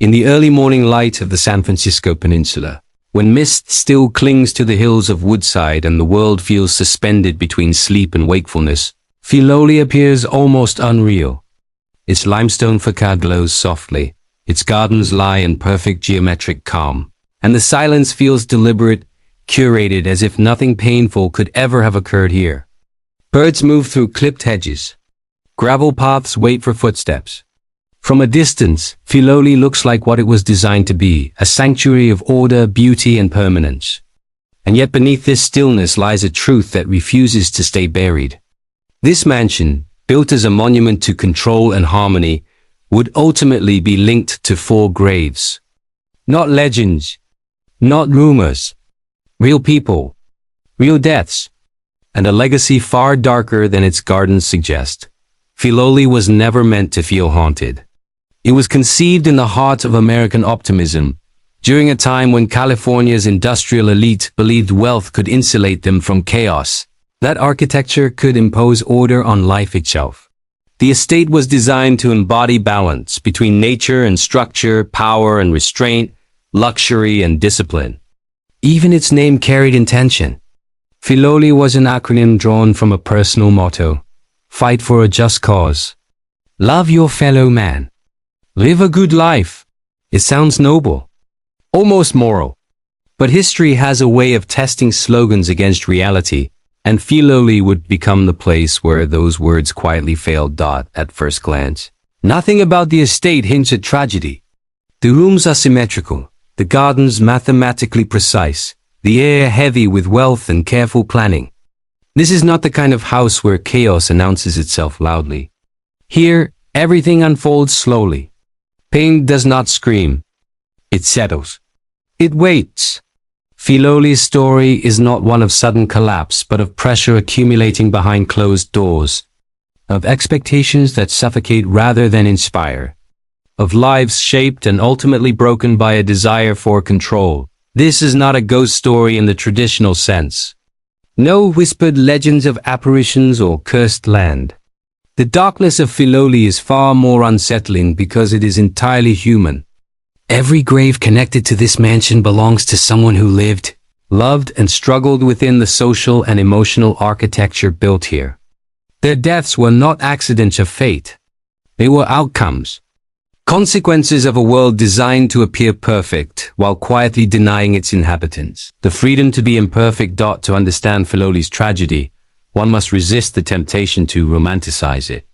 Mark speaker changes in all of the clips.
Speaker 1: In the early morning light of the San Francisco Peninsula, when mist still clings to the hills of Woodside and the world feels suspended between sleep and wakefulness, Filoli appears almost unreal. Its limestone facade glows softly, its gardens lie in perfect geometric calm, and the silence feels deliberate, curated as if nothing painful could ever have occurred here. Birds move through clipped hedges. Gravel paths wait for footsteps. From a distance, Filoli looks like what it was designed to be, a sanctuary of order, beauty, and permanence. And yet beneath this stillness lies a truth that refuses to stay buried. This mansion, built as a monument to control and harmony, would ultimately be linked to 4 graves. Not legends, not rumors, real people, real deaths, and a legacy far darker than its gardens suggest. Filoli was never meant to feel haunted. It was conceived in the heart of American optimism, during a time when California's industrial elite believed wealth could insulate them from chaos, that architecture could impose order on life itself. The estate was designed to embody balance between nature and structure, power and restraint, luxury and discipline. Even its name carried intention. Filoli was an acronym drawn from a personal motto: fight for a just cause. Love your fellow man. Live a good life. It sounds noble, almost moral. But history has a way of testing slogans against reality, and Filoli would become the place where those words quietly failed. At first glance, nothing about the estate hints at tragedy. The rooms are symmetrical, the gardens mathematically precise, the air heavy with wealth and careful planning. This is not the kind of house where chaos announces itself loudly. Here, everything unfolds slowly. Pain does not scream. It settles. It waits. Filoli's story is not one of sudden collapse, but of pressure accumulating behind closed doors, of expectations that suffocate rather than inspire, of lives shaped and ultimately broken by a desire for control. This is not a ghost story in the traditional sense. No whispered legends of apparitions or cursed land. The darkness of Filoli is far more unsettling because it is entirely human. Every grave connected to this mansion belongs to someone who lived, loved, and struggled within the social and emotional architecture built here. Their deaths were not accidents of fate. They were outcomes, consequences of a world designed to appear perfect while quietly denying its inhabitants the freedom to be imperfect. To understand Filoli's tragedy, one must resist the temptation to romanticize it.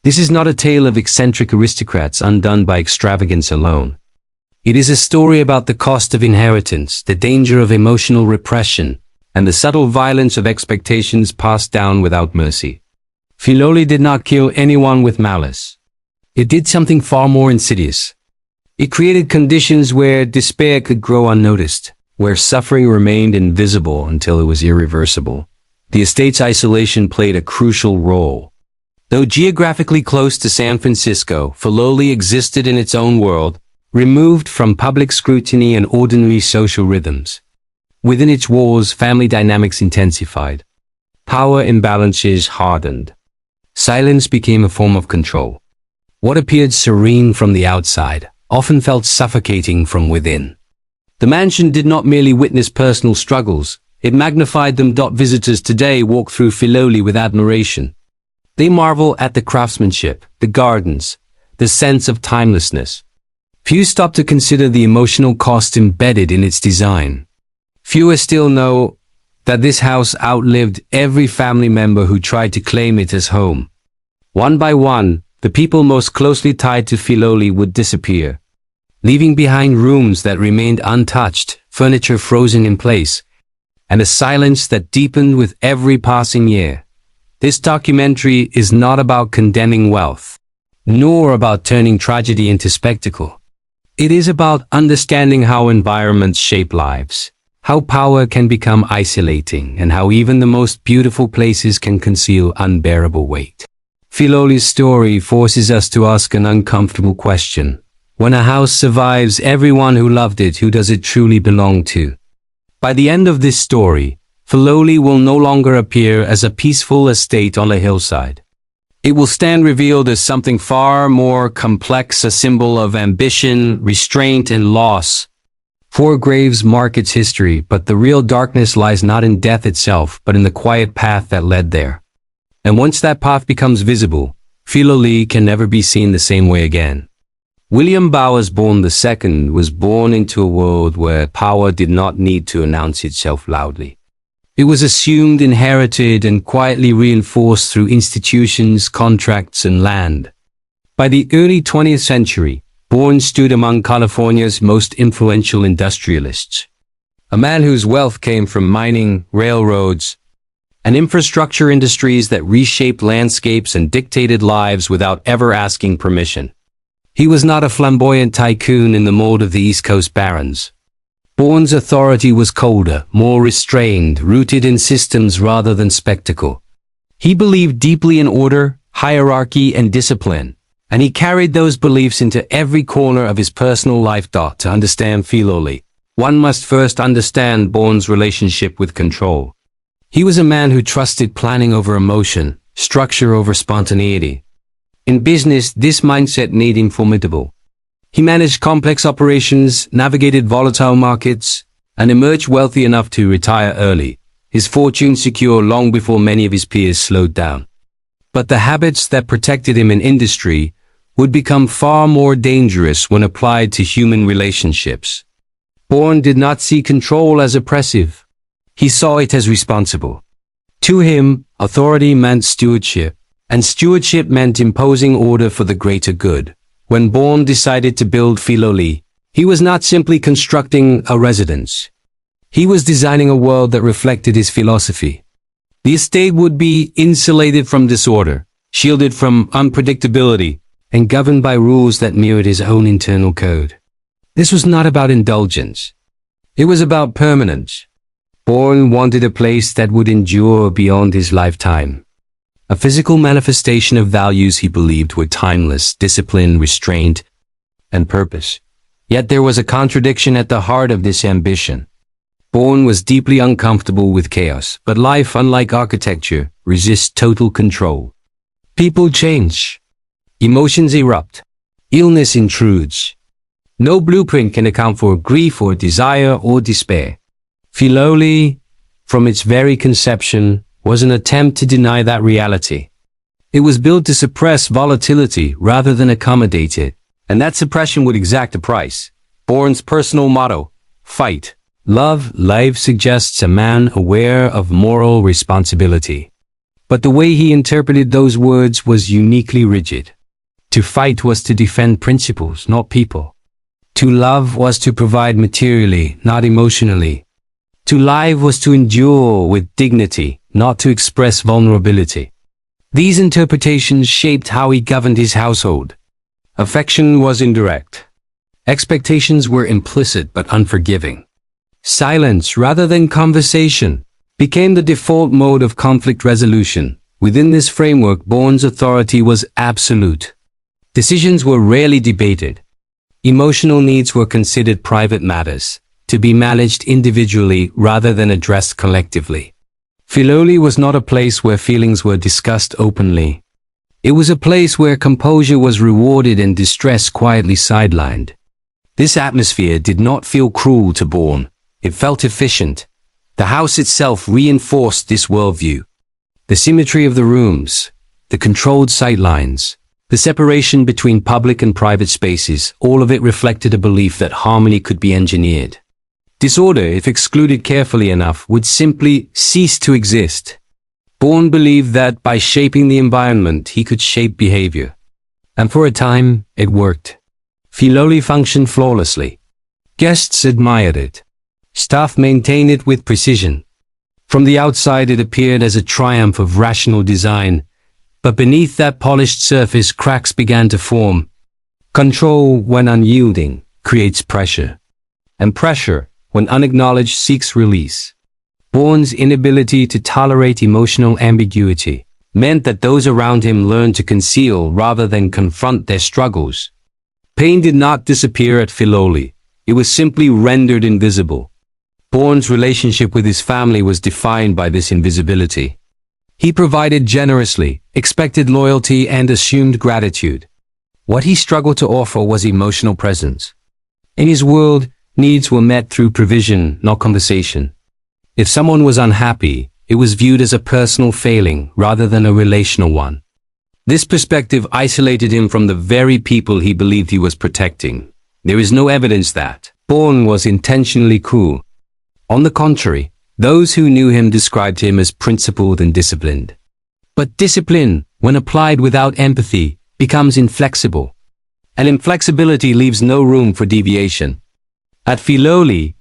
Speaker 1: This is not a tale of eccentric aristocrats undone by extravagance alone. It is a story about the cost of inheritance, the danger of emotional repression, and the subtle violence of expectations passed down without mercy. Filoli did not kill anyone with malice. It did something far more insidious. It created conditions where despair could grow unnoticed, where suffering remained invisible until it was irreversible. The estate's isolation played a crucial role. Though geographically close to San Francisco, Filoli existed in its own world, removed from public scrutiny and ordinary social rhythms. Within its walls, family dynamics intensified. Power imbalances hardened. Silence became a form of control. What appeared serene from the outside often felt suffocating from within. The mansion did not merely witness personal struggles, it magnified them. Visitors today walk through Filoli with admiration. They marvel at the craftsmanship, the gardens, the sense of timelessness. Few stop to consider the emotional cost embedded in its design. Fewer still know that this house outlived every family member who tried to claim it as home. One by one, the people most closely tied to Filoli would disappear, leaving behind rooms that remained untouched, furniture frozen in place, and a silence that deepened with every passing year. This documentary is not about condemning wealth, nor about turning tragedy into spectacle. It is about understanding how environments shape lives, how power can become isolating, and how even the most beautiful places can conceal unbearable weight. Filoli's story forces us to ask an uncomfortable question. When a house survives everyone who loved it, who does it truly belong to? By the end of this story, Filoli will no longer appear as a peaceful estate on a hillside. It will stand revealed as something far more complex, a symbol of ambition, restraint, and loss. Four graves mark its history, but the real darkness lies not in death itself, but in the quiet path that led there. And once that path becomes visible, FILOLI can never be seen the same way again. William Bowers-born II was born into a world where power did not need to announce itself loudly. It was assumed, inherited, and quietly reinforced through institutions, contracts, and land. By the early 20th century, Bourne stood among California's most influential industrialists. A man whose wealth came from mining, railroads, and infrastructure industries that reshaped landscapes and dictated lives without ever asking permission. He was not a flamboyant tycoon in the mold of the East Coast barons. Bourne's authority was colder, more restrained, rooted in systems rather than spectacle. He believed deeply in order, hierarchy, and discipline, and he carried those beliefs into every corner of his personal life. To understand FILOLI, one must first understand Bourne's relationship with control. He was a man who trusted planning over emotion, structure over spontaneity. In business, this mindset made him formidable. He managed complex operations, navigated volatile markets, and emerged wealthy enough to retire early, his fortune secure long before many of his peers slowed down. But the habits that protected him in industry would become far more dangerous when applied to human relationships. Bourne did not see control as oppressive. He saw it as responsible. To him, authority meant stewardship, and stewardship meant imposing order for the greater good. When Bourne decided to build FILOLI, he was not simply constructing a residence. He was designing a world that reflected his philosophy. The estate would be insulated from disorder, shielded from unpredictability, and governed by rules that mirrored his own internal code. This was not about indulgence. It was about permanence. Bourne wanted a place that would endure beyond his lifetime. A physical manifestation of values he believed were timeless: discipline, restraint, and purpose. Yet there was a contradiction at the heart of this ambition. Bourne was deeply uncomfortable with chaos, but life, unlike architecture, resists total control. People change. Emotions erupt. Illness intrudes. No blueprint can account for grief or desire or despair. FILOLI, from its very conception, was an attempt to deny that reality. It was built to suppress volatility rather than accommodate it, and that suppression would exact a price. Bourne's personal motto, fight, love, life, suggests a man aware of moral responsibility. But the way he interpreted those words was uniquely rigid. To fight was to defend principles, not people. To love was to provide materially, not emotionally. To live was to endure with dignity, not to express vulnerability. These interpretations shaped how he governed his household. Affection was indirect. Expectations were implicit but unforgiving. Silence, rather than conversation, became the default mode of conflict resolution. Within this framework, Bourne's authority was absolute. Decisions were rarely debated. Emotional needs were considered private matters, to be managed individually rather than addressed collectively. FILOLI was not a place where feelings were discussed openly. It was a place where composure was rewarded and distress quietly sidelined. This atmosphere did not feel cruel to Bourne. It felt efficient. The house itself reinforced this worldview. The symmetry of the rooms, the controlled sightlines, the separation between public and private spaces, all of it reflected a belief that harmony could be engineered. Disorder, if excluded carefully enough, would simply cease to exist. Bourne believed that by shaping the environment, he could shape behavior. And for a time, it worked. FILOLI functioned flawlessly. Guests admired it. Staff maintained it with precision. From the outside, it appeared as a triumph of rational design, but beneath that polished surface, cracks began to form. Control, when unyielding, creates pressure. And pressure, when unacknowledged, seeks release. Bourne's inability to tolerate emotional ambiguity meant that those around him learned to conceal rather than confront their struggles. Pain did not disappear at FILOLI. It was simply rendered invisible. Bourne's relationship with his family was defined by this invisibility. He provided generously, expected loyalty, and assumed gratitude. What he struggled to offer was emotional presence. In his world, needs were met through provision, not conversation. If someone was unhappy, it was viewed as a personal failing rather than a relational one. This perspective isolated him from the very people he believed he was protecting. There is no evidence that Bourne was intentionally cruel. On the contrary, those who knew him described him as principled and disciplined. But discipline, when applied without empathy, becomes inflexible. And inflexibility leaves no room for deviation. At Filoli,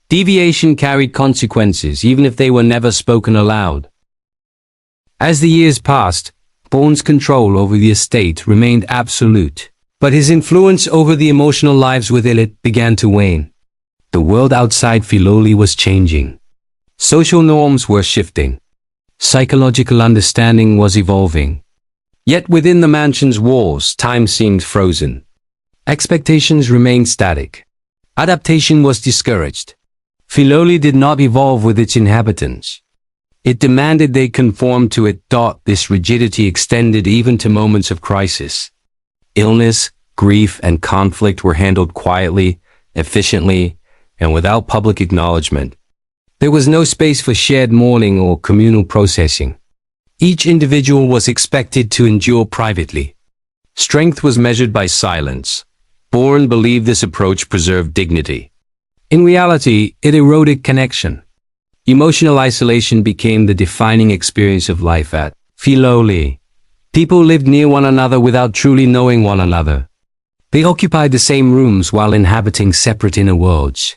Speaker 1: deviation carried consequences even if they were never spoken aloud. As the years passed, Bourne's control over the estate remained absolute, but his influence over the emotional lives within it began to wane. The world outside Filoli was changing. Social norms were shifting. Psychological understanding was evolving. Yet within the mansion's walls, time seemed frozen. Expectations remained static. Adaptation was discouraged. Filoli did not evolve with its inhabitants. It demanded they conform to it. This rigidity extended even to moments of crisis. Illness, grief, and conflict were handled quietly, efficiently, and without public acknowledgement. There was no space for shared mourning or communal processing. Each individual was expected to endure privately. Strength was measured by silence. Bourne believed this approach preserved dignity. In reality, it eroded connection. Emotional isolation became the defining experience of life at Filoli. People lived near one another without truly knowing one another. They occupied the same rooms while inhabiting separate inner worlds.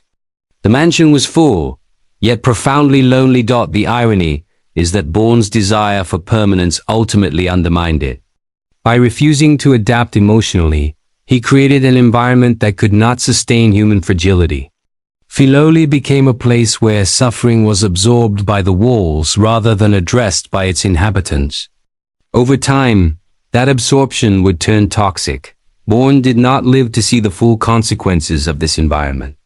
Speaker 1: The mansion was full, yet profoundly lonely. The irony is that Bourne's desire for permanence ultimately undermined it. By refusing to adapt emotionally, he created an environment that could not sustain human fragility. Filoli became a place where suffering was absorbed by the walls rather than addressed by its inhabitants. Over time, that absorption would turn toxic. Bourne did not live to see the full consequences of this environment.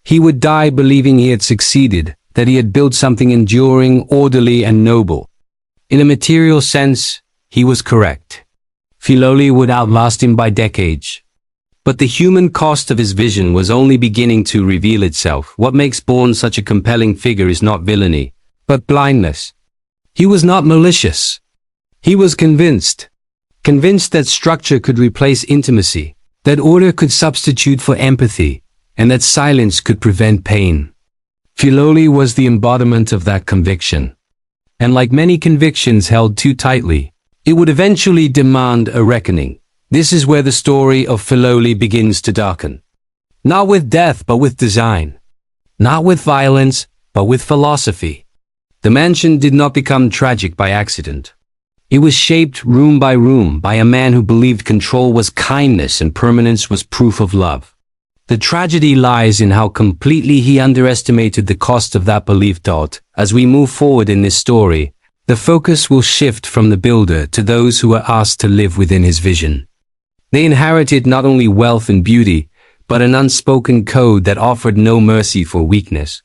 Speaker 1: He would die believing he had succeeded, that he had built something enduring, orderly, and noble. In a material sense, he was correct. Filoli would outlast him by decades. But the human cost of his vision was only beginning to reveal itself. What makes Bourne such a compelling figure is not villainy, but blindness. He was not malicious. He was convinced. Convinced that structure could replace intimacy, that order could substitute for empathy, and that silence could prevent pain. Filoli was the embodiment of that conviction. And like many convictions held too tightly, it would eventually demand a reckoning. This is where the story of Filoli begins to darken. Not with death, but with design. Not with violence, but with philosophy. The mansion did not become tragic by accident. It was shaped room by room by a man who believed control was kindness and permanence was proof of love. The tragedy lies in how completely he underestimated the cost of that belief. As we move forward in this story, the focus will shift from the builder to those who are asked to live within his vision. They inherited not only wealth and beauty, but an unspoken code that offered no mercy for weakness.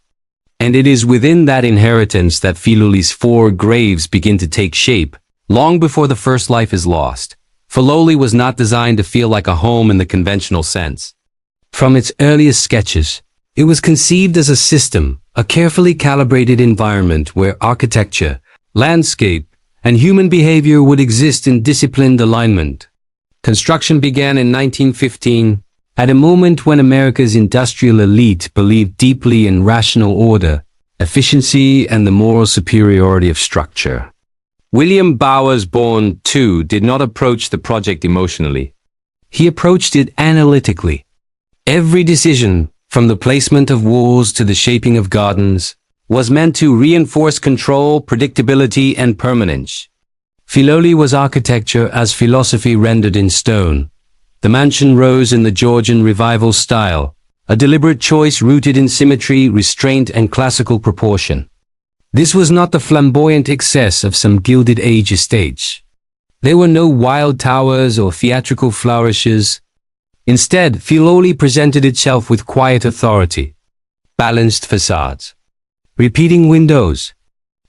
Speaker 1: And it is within that inheritance that Filoli's 4 graves begin to take shape, long before the first life is lost. Filoli was not designed to feel like a home in the conventional sense. From its earliest sketches, it was conceived as a system, a carefully calibrated environment where architecture, landscape, and human behavior would exist in disciplined alignment. Construction began in 1915, at a moment when America's industrial elite believed deeply in rational order, efficiency, and the moral superiority of structure. William Bowers Bourne, too, did not approach the project emotionally. He approached it analytically. Every decision, from the placement of walls to the shaping of gardens, was meant to reinforce control, predictability, and permanence. Filoli was architecture as philosophy rendered in stone. The mansion rose in the Georgian Revival style, a deliberate choice rooted in symmetry, restraint, and classical proportion. This was not the flamboyant excess of some Gilded Age estates. There were no wild towers or theatrical flourishes. Instead, Filoli presented itself with quiet authority, balanced facades, repeating windows,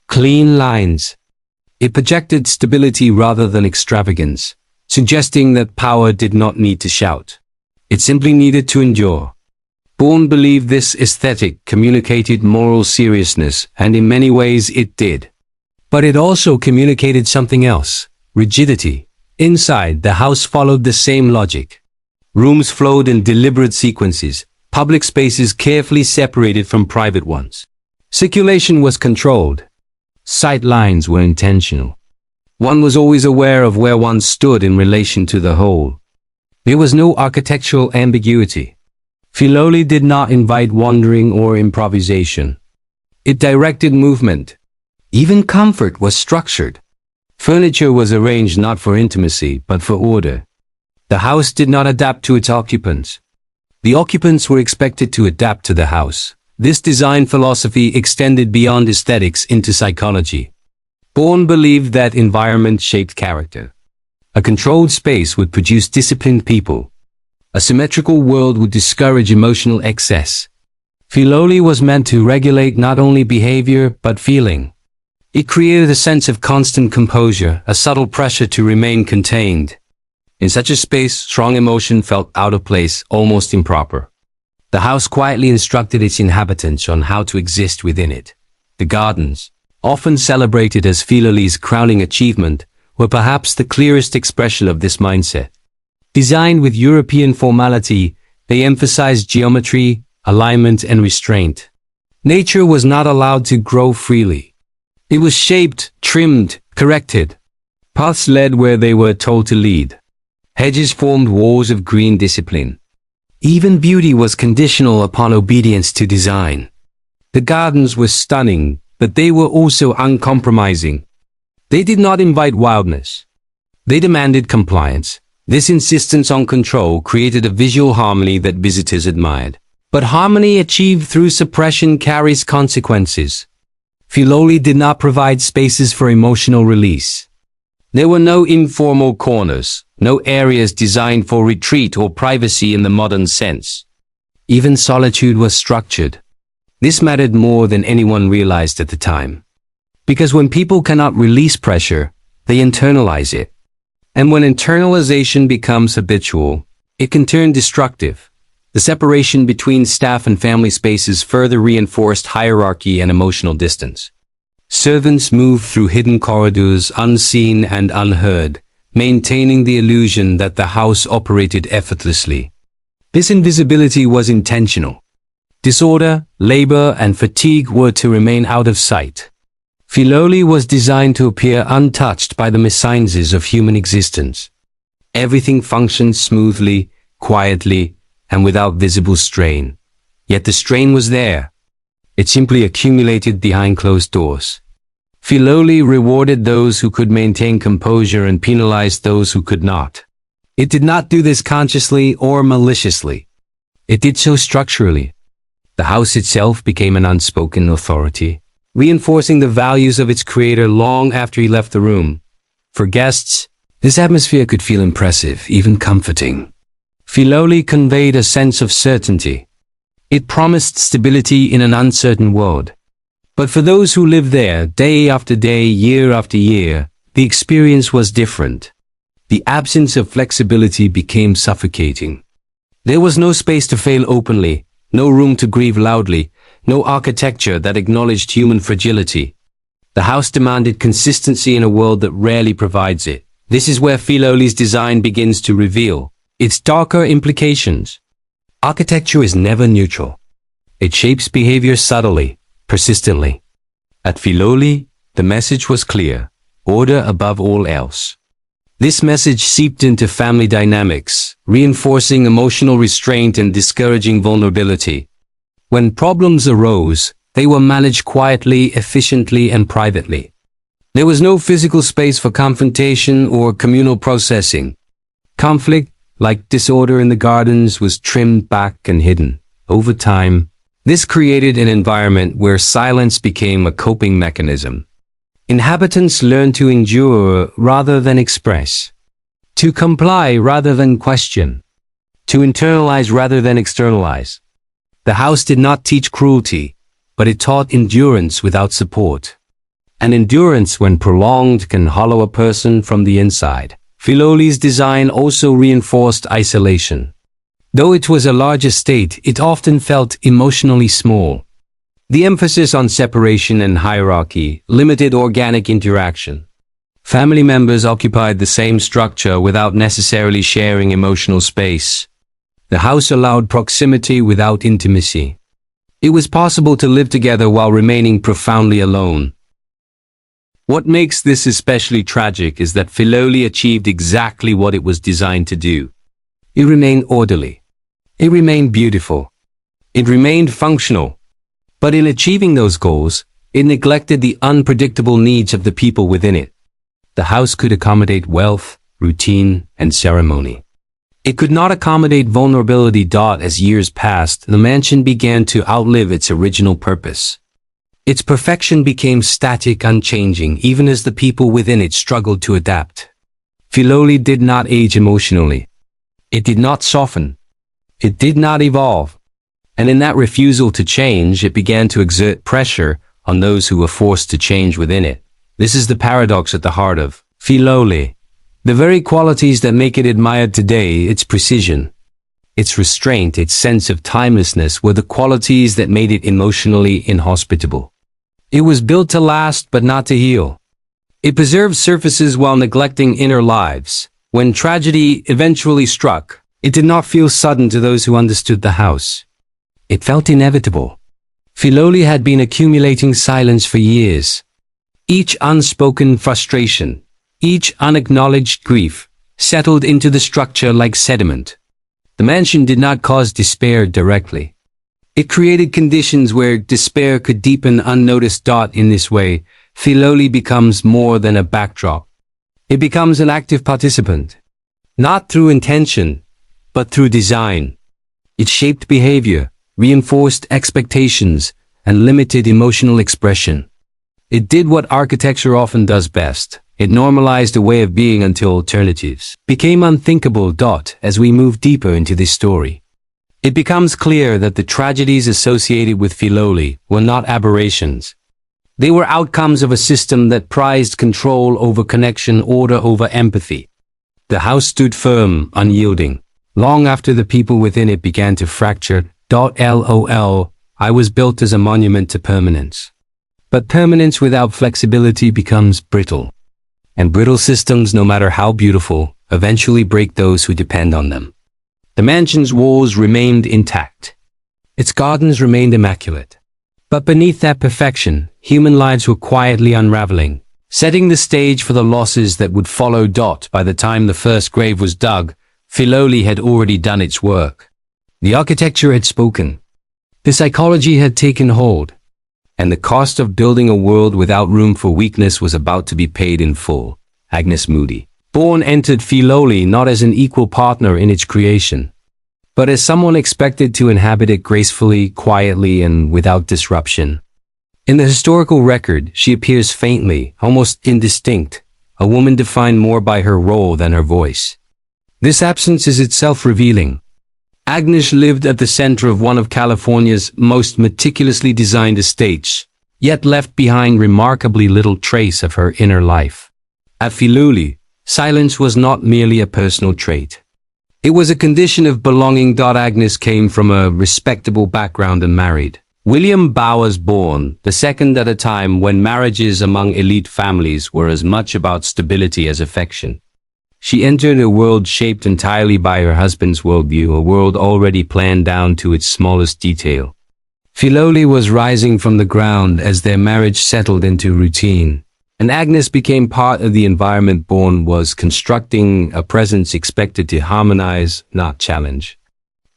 Speaker 1: clean lines, It projected stability rather than extravagance, suggesting that power did not need to shout. It simply needed to endure. Bourne believed this aesthetic communicated moral seriousness, and in many ways it did. But it also communicated something else: rigidity. Inside, the house followed the same logic. Rooms flowed in deliberate sequences, public spaces carefully separated from private ones. Circulation was controlled. Sight lines were intentional. One was always aware of where one stood in relation to the whole. There was no architectural ambiguity. Filoli did not invite wandering or improvisation. It directed movement. Even comfort was structured. Furniture was arranged not for intimacy, but for order. The house did not adapt to its occupants. The occupants were expected to adapt to the house. This design philosophy extended beyond aesthetics into psychology. Bourne believed that environment shaped character. A controlled space would produce disciplined people. A symmetrical world would discourage emotional excess. Filoli was meant to regulate not only behavior, but feeling. It created a sense of constant composure, a subtle pressure to remain contained. In such a space, strong emotion felt out of place, almost improper. The house quietly instructed its inhabitants on how to exist within it. The gardens, often celebrated as Filoli's crowning achievement, were perhaps the clearest expression of this mindset. Designed with European formality, they emphasized geometry, alignment, and restraint. Nature was not allowed to grow freely. It was shaped, trimmed, corrected. Paths led where they were told to lead. Hedges formed walls of green discipline. Even beauty was conditional upon obedience to design. The gardens were stunning, but they were also uncompromising. They did not invite wildness. They demanded compliance. This insistence on control created a visual harmony that visitors admired. But harmony achieved through suppression carries consequences. Filoli did not provide spaces for emotional release. There were no informal corners, no areas designed for retreat or privacy in the modern sense. Even solitude was structured. This mattered more than anyone realized at the time. Because when people cannot release pressure, they internalize it. And when internalization becomes habitual, it can turn destructive. The separation between staff and family spaces further reinforced hierarchy and emotional distance. Servants moved through hidden corridors, unseen and unheard, maintaining the illusion that the house operated effortlessly. This invisibility was intentional. Disorder, labor, and fatigue were to remain out of sight. Filoli was designed to appear untouched by the meniscences of human existence. Everything functioned smoothly, quietly, and without visible strain. Yet the strain was there. It simply accumulated behind closed doors. Filoli rewarded those who could maintain composure and penalized those who could not. It did not do this consciously or maliciously. It did so structurally. The house itself became an unspoken authority, reinforcing the values of its creator long after he left the room. For guests, this atmosphere could feel impressive, even comforting. Filoli conveyed a sense of certainty. It promised stability in an uncertain world. But for those who lived there, day after day, year after year, the experience was different. The absence of flexibility became suffocating. There was no space to fail openly, no room to grieve loudly, no architecture that acknowledged human fragility. The house demanded consistency in a world that rarely provides it. This is where Filoli's design begins to reveal its darker implications. Architecture is never neutral. It shapes behavior subtly, persistently. At Filoli, the message was clear: order above all else. This message seeped into family dynamics, reinforcing emotional restraint and discouraging vulnerability. When problems arose, they were managed quietly, efficiently, and privately. There was no physical space for confrontation or communal processing. Conflict, like disorder in the gardens, was trimmed back and hidden. Over time, this created an environment where silence became a coping mechanism. Inhabitants learned to endure rather than express, to comply rather than question, to internalize rather than externalize. The house did not teach cruelty, but it taught endurance without support. and endurance when prolonged can hollow a person from the inside. Filoli's design also reinforced isolation. Though it was a large estate, it often felt emotionally small. The emphasis on separation and hierarchy limited organic interaction. Family members occupied the same structure without necessarily sharing emotional space. The house allowed proximity without intimacy. It was possible to live together while remaining profoundly alone. What makes this especially tragic is that Filoli achieved exactly what it was designed to do. It remained orderly. It remained beautiful. It remained functional. But in achieving those goals, it neglected the unpredictable needs of the people within it. The house could accommodate wealth, routine, and ceremony. It could not accommodate vulnerability. As years passed, the mansion began to outlive its original purpose. Its perfection became static, unchanging, even as the people within it struggled to adapt. Filoli did not age emotionally. It did not soften. It did not evolve. And in that refusal to change, it began to exert pressure on those who were forced to change within it. This is the paradox at the heart of Filoli. The very qualities that make it admired today, its precision, its restraint, its sense of timelessness, were the qualities that made it emotionally inhospitable. It was built to last but not to heal. It preserved surfaces while neglecting inner lives. When tragedy eventually struck, it did not feel sudden to those who understood the house. It felt inevitable. Filoli had been accumulating silence for years. Each unspoken frustration, each unacknowledged grief, settled into the structure like sediment. The mansion did not cause despair directly. It created conditions where despair could deepen unnoticed. In this way, Filoli becomes more than a backdrop. It becomes an active participant. Not through intention, but through design. It shaped behavior, reinforced expectations, and limited emotional expression. It did what architecture often does best. It normalized a way of being until alternatives became unthinkable. As we move deeper into this story, it becomes clear that the tragedies associated with Filoli were not aberrations. They were outcomes of a system that prized control over connection, order over empathy. The house stood firm, unyielding, long after the people within it began to fracture. LOL, I was built as a monument to permanence. But permanence without flexibility becomes brittle. And brittle systems, no matter how beautiful, eventually break those who depend on them. The mansion's walls remained intact. Its gardens remained immaculate. But beneath that perfection, human lives were quietly unraveling, setting the stage for the losses that would follow. By the time the first grave was dug, Filoli had already done its work. The architecture had spoken. The psychology had taken hold. And the cost of building a world without room for weakness was about to be paid in full. Agnes Moody Bourne entered Filoli not as an equal partner in its creation, but as someone expected to inhabit it gracefully, quietly, and without disruption. In the historical record, she appears faintly, almost indistinct, a woman defined more by her role than her voice. This absence is itself revealing. Agnes lived at the center of one of California's most meticulously designed estates, yet left behind remarkably little trace of her inner life. At Filoli, silence was not merely a personal trait. It was a condition of belonging. Agnes came from a respectable background and married William Bowers Bourne, the second at a time when marriages among elite families were as much about stability as affection. She entered a world shaped entirely by her husband's worldview, a world already planned down to its smallest detail. Filoli was rising from the ground as their marriage settled into routine, and Agnes became part of the environment. Bourne was constructing a presence expected to harmonize, not challenge.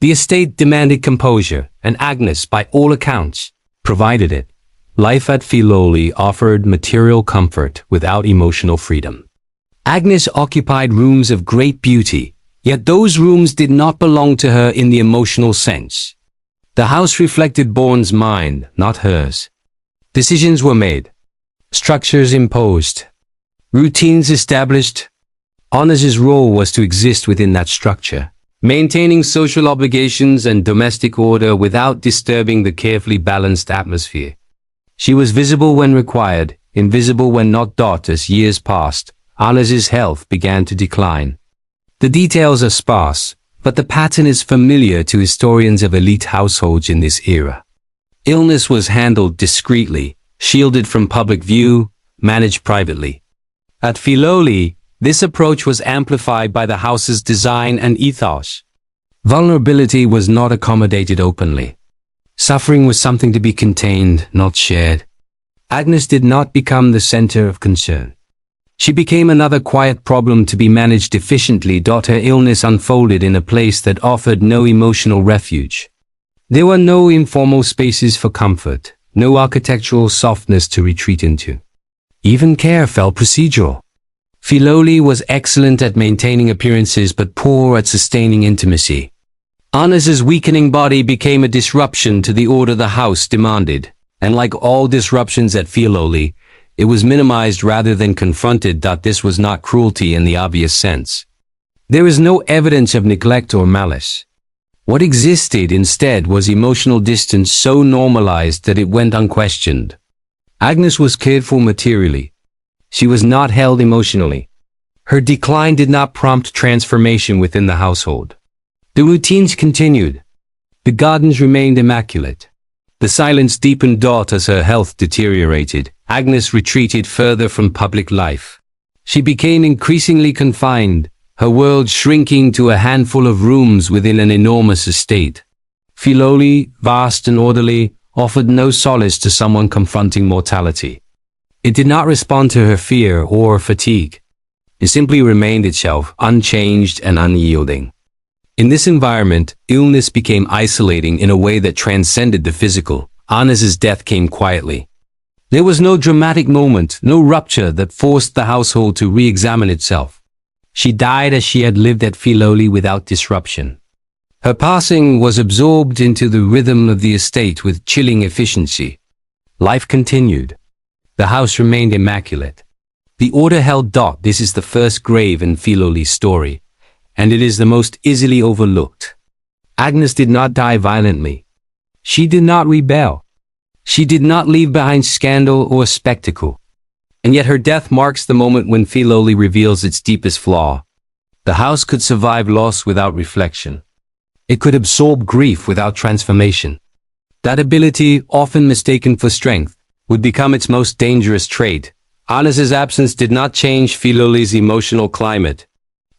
Speaker 1: The estate demanded composure, and Agnes, by all accounts, provided it. Life at Filoli offered material comfort without emotional freedom. Agnes occupied rooms of great beauty, yet those rooms did not belong to her in the emotional sense. The house reflected Bourne's mind, not hers. Decisions were made, structures imposed, routines established. Agnes's role was to exist within that structure, maintaining social obligations and domestic order without disturbing the carefully balanced atmosphere. She was visible when required, invisible when not thought. As years passed, Anna's health began to decline. The details are sparse, but the pattern is familiar to historians of elite households in this era. Illness was handled discreetly, shielded from public view, managed privately. At Filoli, this approach was amplified by the house's design and ethos. Vulnerability was not accommodated openly. Suffering was something to be contained, not shared. Agnes did not become the center of concern. She became another quiet problem to be managed efficiently. Her illness unfolded in a place that offered no emotional refuge. There were no informal spaces for comfort, no architectural softness to retreat into. Even care felt procedural. Filoli was excellent at maintaining appearances but poor at sustaining intimacy. Anna's weakening body became a disruption to the order the house demanded, and like all disruptions at Filoli, it was minimized rather than confronted. This was not cruelty in the obvious sense. There is no evidence of neglect or malice. What existed instead was emotional distance so normalized that it went unquestioned. Agnes was cared for materially. She was not held emotionally. Her decline did not prompt transformation within the household. The routines continued. The gardens remained immaculate. The silence deepened. As her health deteriorated, Agnes retreated further from public life. She became increasingly confined, her world shrinking to a handful of rooms within an enormous estate. Filoli, vast and orderly, offered no solace to someone confronting mortality. It did not respond to her fear or fatigue. It simply remained itself, unchanged and unyielding. In this environment, illness became isolating in a way that transcended the physical. Anna's death came quietly. There was no dramatic moment, no rupture that forced the household to re-examine itself. She died as she had lived at Filoli, without disruption. Her passing was absorbed into the rhythm of the estate with chilling efficiency. Life continued. The house remained immaculate. The order held. This is the first grave in Filoli's story, and it is the most easily overlooked. Agnes did not die violently. She did not rebel. She did not leave behind scandal or spectacle. And yet her death marks the moment when Filoli reveals its deepest flaw. The house could survive loss without reflection. It could absorb grief without transformation. That ability, often mistaken for strength, would become its most dangerous trait. Anna's absence did not change Filoli's emotional climate.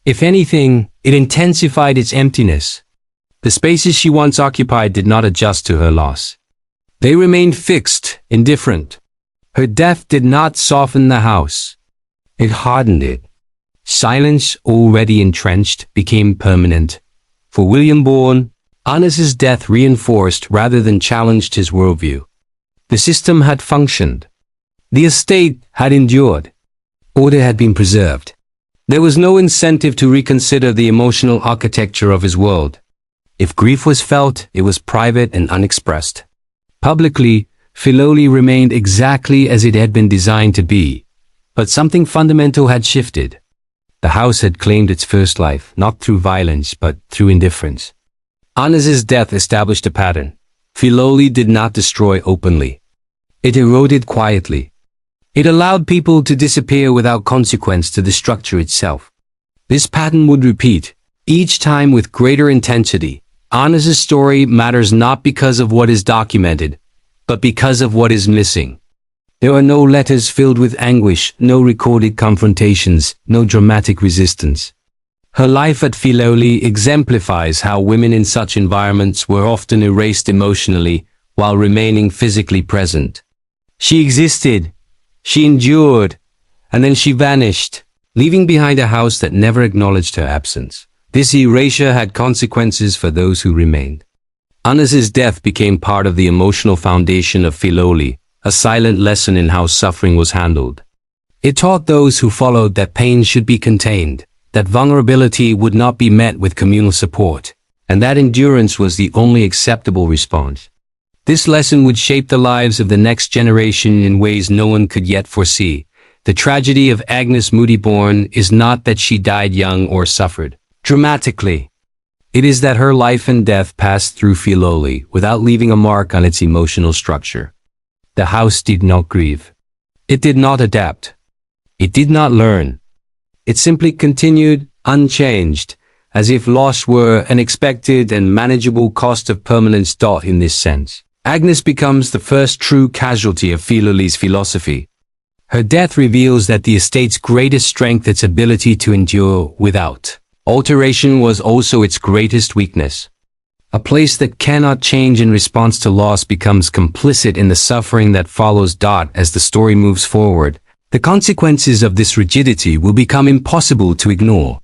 Speaker 1: If anything, it intensified its emptiness. The spaces she once occupied did not adjust to her loss. They remained fixed, indifferent. Her death did not soften the house. It hardened it. Silence, already entrenched, became permanent. For William Bourne, Anna's death reinforced rather than challenged his worldview. The system had functioned. The estate had endured. Order had been preserved. There was no incentive to reconsider the emotional architecture of his world. If grief was felt, it was private and unexpressed. Publicly, Filoli remained exactly as it had been designed to be, but something fundamental had shifted. The house had claimed its first life, not through violence, but through indifference. Anna's death established a pattern. Filoli did not destroy openly. It eroded quietly. It allowed people to disappear without consequence to the structure itself. This pattern would repeat, each time with greater intensity. Anna's story matters not because of what is documented, but because of what is missing. There are no letters filled with anguish, no recorded confrontations, no dramatic resistance. Her life at Filoli exemplifies how women in such environments were often erased emotionally while remaining physically present. She existed, she endured, and then she vanished, leaving behind a house that never acknowledged her absence. This erasure had consequences for those who remained. Anna's death became part of the emotional foundation of Filoli, a silent lesson in how suffering was handled. It taught those who followed that pain should be contained, that vulnerability would not be met with communal support, and that endurance was the only acceptable response. This lesson would shape the lives of the next generation in ways no one could yet foresee. The tragedy of Agnes Moody Bourne is not that she died young or suffered dramatically. It is that her life and death passed through Filoli without leaving a mark on its emotional structure. The house did not grieve. It did not adapt. It did not learn. It simply continued, unchanged, as if loss were an expected and manageable cost of permanence. In this sense, Agnes becomes the first true casualty of Filoli's philosophy. Her death reveals that the estate's greatest strength, its ability to endure without alteration, was also its greatest weakness. A place that cannot change in response to loss becomes complicit in the suffering that follows. As the story moves forward, the consequences of this rigidity will become impossible to ignore.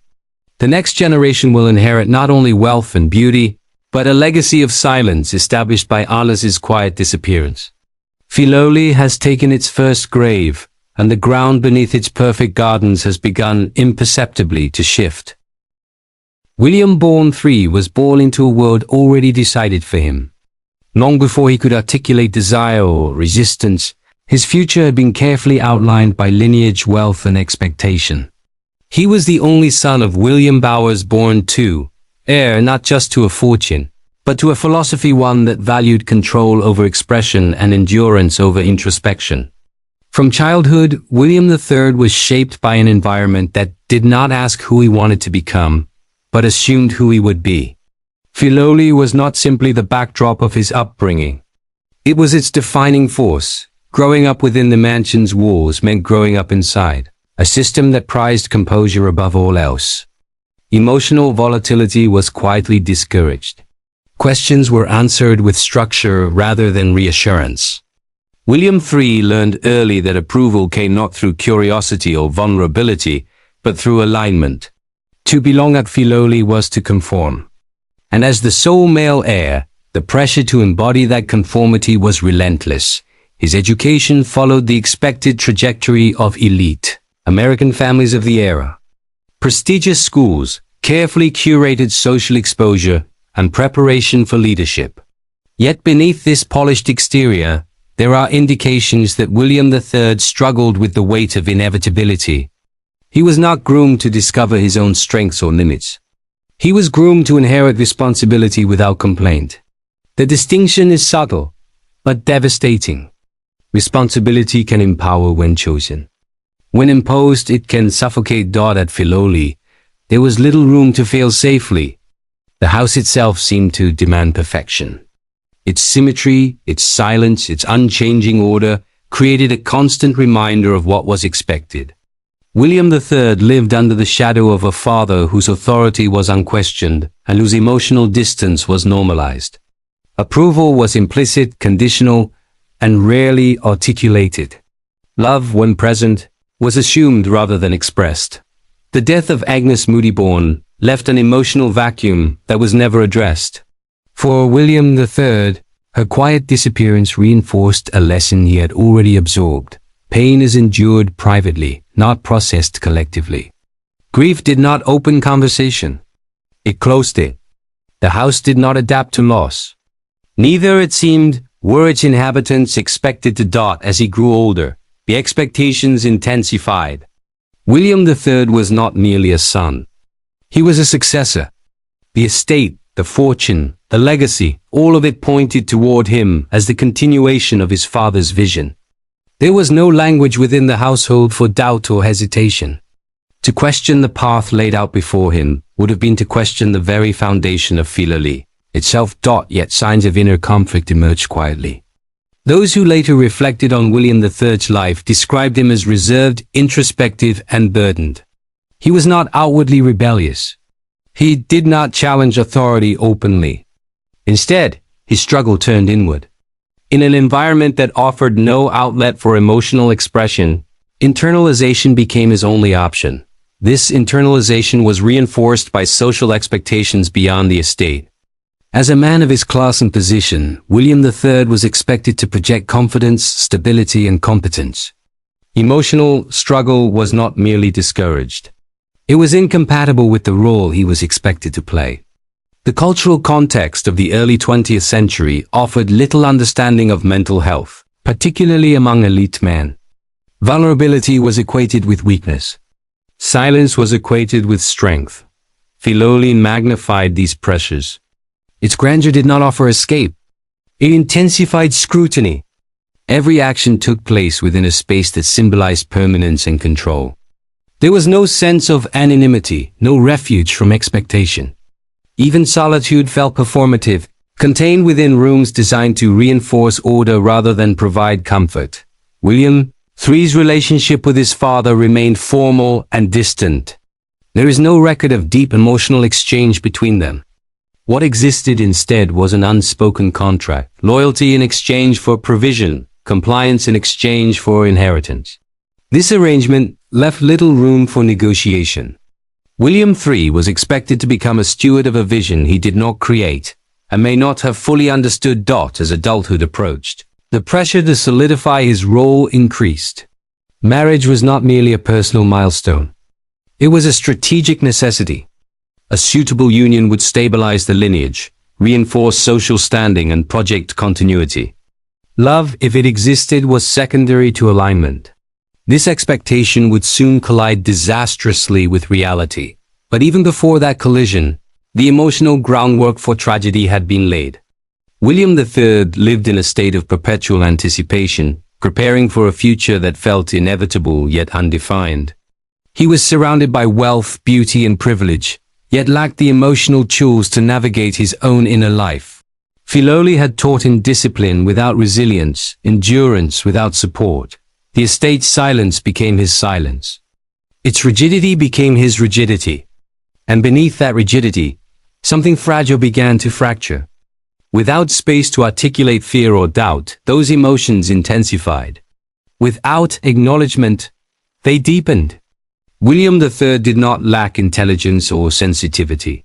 Speaker 1: The next generation will inherit not only wealth and beauty, but a legacy of silence established by Agnes's quiet disappearance. Filoli has taken its first grave, and the ground beneath its perfect gardens has begun imperceptibly to shift. William Bourne III was born into a world already decided for him. Long before he could articulate desire or resistance, his future had been carefully outlined by lineage, wealth, and expectation. He was the only son of William Bowers Bourne II, heir not just to a fortune, but to a philosophy, one that valued control over expression and endurance over introspection. From childhood, William III was shaped by an environment that did not ask who he wanted to become, but assumed who he would be. Filoli was not simply the backdrop of his upbringing. It was its defining force. Growing up within the mansion's walls meant growing up inside a system that prized composure above all else. Emotional volatility was quietly discouraged. Questions were answered with structure rather than reassurance. William III learned early that approval came not through curiosity or vulnerability, but through alignment. To belong at Filoli was to conform. And as the sole male heir, the pressure to embody that conformity was relentless. His education followed the expected trajectory of elite American families of the era. Prestigious schools, carefully curated social exposure, and preparation for leadership. Yet beneath this polished exterior, there are indications that William III struggled with the weight of inevitability. He was not groomed to discover his own strengths or limits. He was groomed to inherit responsibility without complaint. The distinction is subtle, but devastating. Responsibility can empower when chosen. When imposed, it can suffocate. At Filoli, there was little room to fail safely. The house itself seemed to demand perfection. Its symmetry, its silence, its unchanging order created a constant reminder of what was expected. William III lived under the shadow of a father whose authority was unquestioned and whose emotional distance was normalized. Approval was implicit, conditional, and rarely articulated. Love, when present, was assumed rather than expressed. The death of Agnes Moody Bourne left an emotional vacuum that was never addressed. For William III, her quiet disappearance reinforced a lesson he had already absorbed. Pain is endured privately, not processed collectively. Grief did not open conversation. It closed it. The house did not adapt to loss. Neither, it seemed, were its inhabitants expected to. As he grew older, the expectations intensified. William III was not merely a son. He was a successor. The estate, the fortune, the legacy, all of it pointed toward him as the continuation of his father's vision. There was no language within the household for doubt or hesitation. To question the path laid out before him would have been to question the very foundation of Filoli itself. Yet signs of inner conflict emerged quietly. Those who later reflected on William III's life described him as reserved, introspective, and burdened. He was not outwardly rebellious. He did not challenge authority openly. Instead, his struggle turned inward. In an environment that offered no outlet for emotional expression, internalization became his only option. This internalization was reinforced by social expectations beyond the estate. As a man of his class and position, William III was expected to project confidence, stability, and competence. Emotional struggle was not merely discouraged. It was incompatible with the role he was expected to play. The cultural context of the early 20th century offered little understanding of mental health, particularly among elite men. Vulnerability was equated with weakness. Silence was equated with strength. Filoli magnified these pressures. Its grandeur did not offer escape. It intensified scrutiny. Every action took place within a space that symbolized permanence and control. There was no sense of anonymity, no refuge from expectation. Even solitude felt performative, contained within rooms designed to reinforce order rather than provide comfort. William III's relationship with his father remained formal and distant. There is no record of deep emotional exchange between them. What existed instead was an unspoken contract, loyalty in exchange for provision, compliance in exchange for inheritance. This arrangement left little room for negotiation. William III was expected to become a steward of a vision he did not create, and may not have fully understood. As adulthood approached, the pressure to solidify his role increased. Marriage was not merely a personal milestone. It was a strategic necessity. A suitable union would stabilize the lineage, reinforce social standing and project continuity. Love, if it existed, was secondary to alignment. This expectation would soon collide disastrously with reality. But even before that collision, the emotional groundwork for tragedy had been laid. William III lived in a state of perpetual anticipation, preparing for a future that felt inevitable yet undefined. He was surrounded by wealth, beauty, and privilege, yet lacked the emotional tools to navigate his own inner life. Filoli had taught him discipline without resilience, endurance without support. The estate's silence became his silence. Its rigidity became his rigidity. And beneath that rigidity, something fragile began to fracture. Without space to articulate fear or doubt, those emotions intensified. Without acknowledgement, they deepened. William III did not lack intelligence or sensitivity.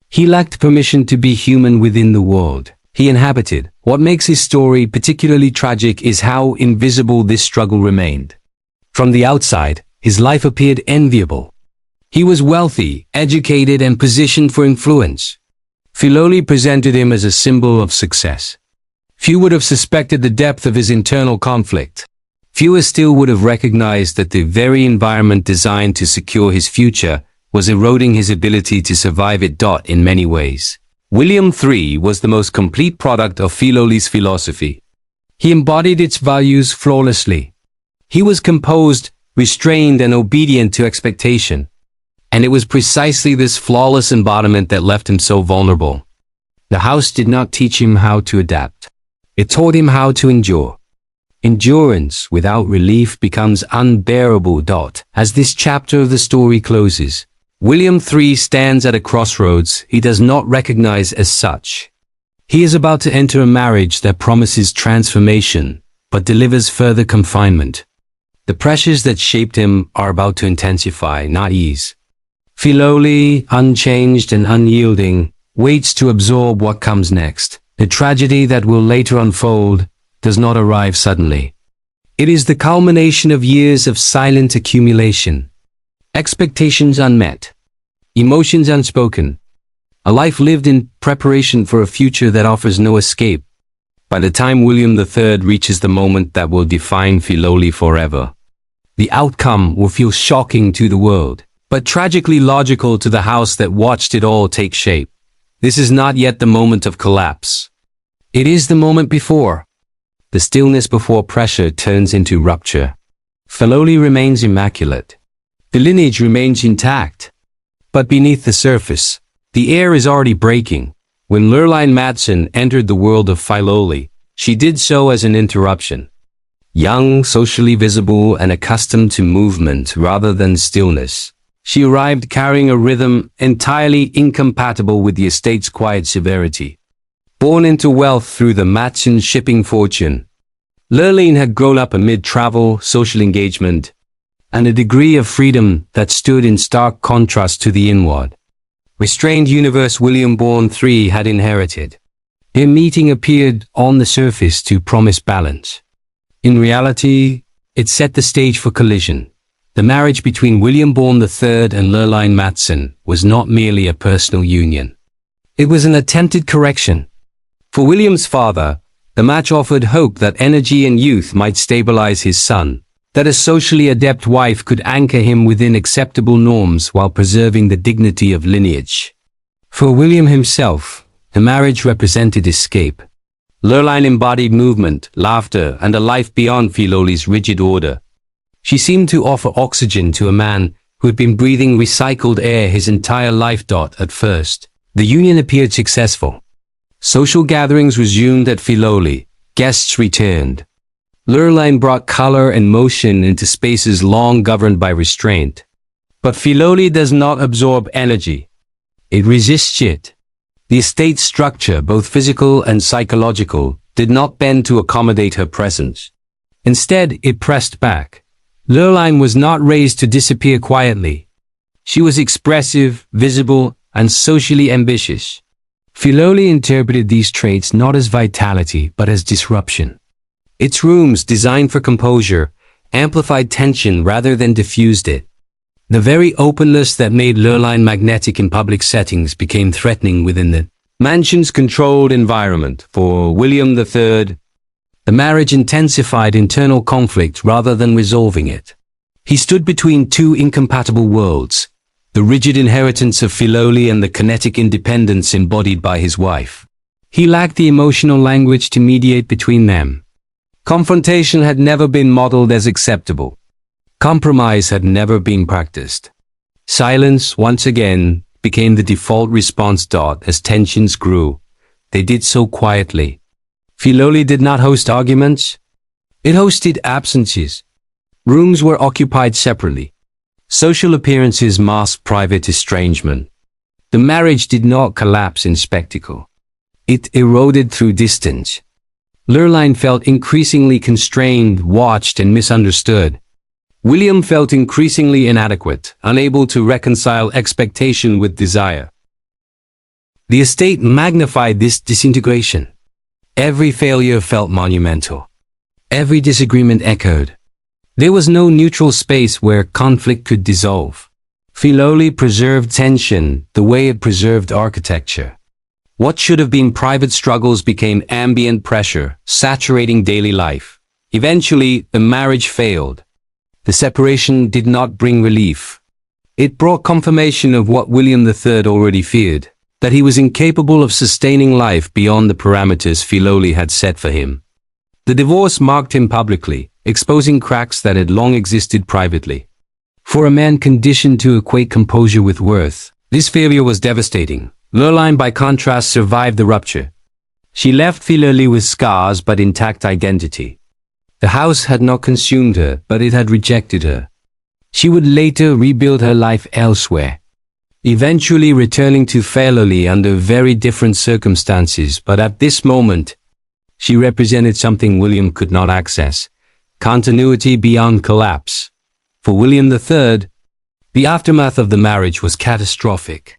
Speaker 1: He lacked permission to be human within the world he inhabited. What makes his story particularly tragic is how invisible this struggle remained. From the outside, his life appeared enviable. He was wealthy, educated, and positioned for influence. Filoli presented him as a symbol of success. Few would have suspected the depth of his internal conflict. Fewer still would have recognized that the very environment designed to secure his future was eroding his ability to survive it. In many ways, William III was the most complete product of Filoli's philosophy. He embodied its values flawlessly. He was composed, restrained, and obedient to expectation. And it was precisely this flawless embodiment that left him so vulnerable. The house did not teach him how to adapt. It taught him how to endure. Endurance without relief becomes unbearable. As this chapter of the story closes, William III stands at a crossroads he does not recognize as such. He is about to enter a marriage that promises transformation, but delivers further confinement. The pressures that shaped him are about to intensify, not ease. Filoli, unchanged and unyielding, waits to absorb what comes next. The tragedy that will later unfold does not arrive suddenly. It is the culmination of years of silent accumulation. Expectations unmet. Emotions unspoken. A life lived in preparation for a future that offers no escape. By the time William III reaches the moment that will define Filoli forever, the outcome will feel shocking to the world, but tragically logical to the house that watched it all take shape. This is not yet the moment of collapse. It is the moment before. The stillness before pressure turns into rupture. Filoli remains immaculate. The lineage remains intact. But beneath the surface, the air is already breaking. When Lurline Madsen entered the world of Filoli, she did so as an interruption. Young, socially visible, and accustomed to movement rather than stillness, she arrived carrying a rhythm entirely incompatible with the estate's quiet severity. Born into wealth through the Madsen shipping fortune, Lurline had grown up amid travel, social engagement, and a degree of freedom that stood in stark contrast to the inward, restrained universe William III had inherited. Their meeting appeared on the surface to promise balance. In reality, it set the stage for collision. The marriage between William III and Lurline Madsen was not merely a personal union. It was an attempted correction. For William's father, the match offered hope that energy and youth might stabilize his son, that a socially adept wife could anchor him within acceptable norms while preserving the dignity of lineage. For William himself, the marriage represented escape. Lurline embodied movement, laughter, and a life beyond Filoli's rigid order. She seemed to offer oxygen to a man who had been breathing recycled air his entire life. At first, the union appeared successful. Social gatherings resumed at Filoli. Guests returned. Lurline brought color and motion into spaces long governed by restraint. But Filoli does not absorb energy. It resists it. The estate's structure, both physical and psychological, did not bend to accommodate her presence. Instead, it pressed back. Lurline was not raised to disappear quietly. She was expressive, visible, and socially ambitious. Filoli interpreted these traits not as vitality, but as disruption. Its rooms, designed for composure, amplified tension rather than diffused it. The very openness that made Lurline magnetic in public settings became threatening within the mansion's controlled environment. For William III, the marriage intensified internal conflict rather than resolving it. He stood between two incompatible worlds, the rigid inheritance of Filoli and the kinetic independence embodied by his wife. He lacked the emotional language to mediate between them. Confrontation had never been modeled as acceptable. Compromise had never been practiced. Silence, once again, became the default response. As tensions grew, they did so quietly. Filoli did not host arguments. It hosted absences. Rooms were occupied separately. Social appearances masked private estrangement. The marriage did not collapse in spectacle. It eroded through distance. Lurline felt increasingly constrained, watched, and misunderstood. William felt increasingly inadequate, unable to reconcile expectation with desire. The estate magnified this disintegration. Every failure felt monumental. Every disagreement echoed. There was no neutral space where conflict could dissolve. Filoli preserved tension the way it preserved architecture. What should have been private struggles became ambient pressure, saturating daily life. Eventually, the marriage failed. The separation did not bring relief. It brought confirmation of what William III already feared, that he was incapable of sustaining life beyond the parameters Filoli had set for him. The divorce marked him publicly, exposing cracks that had long existed privately. For a man conditioned to equate composure with worth, this failure was devastating. Lurline, by contrast, survived the rupture. She left Filoli with scars but intact identity. The house had not consumed her, but it had rejected her. She would later rebuild her life elsewhere, eventually returning to Filoli under very different circumstances, but at this moment, she represented something William could not access: continuity beyond collapse. For William III, the aftermath of the marriage was catastrophic.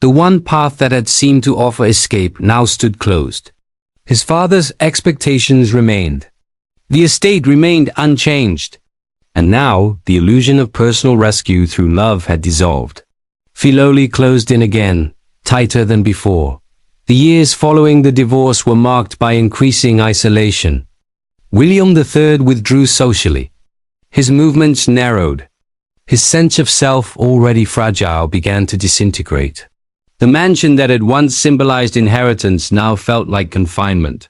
Speaker 1: The one path that had seemed to offer escape now stood closed. His father's expectations remained. The estate remained unchanged. And now, the illusion of personal rescue through love had dissolved. Filoli closed in again, tighter than before. The years following the divorce were marked by increasing isolation. William III withdrew socially. His movements narrowed. His sense of self, already fragile, began to disintegrate. The mansion that had once symbolized inheritance now felt like confinement.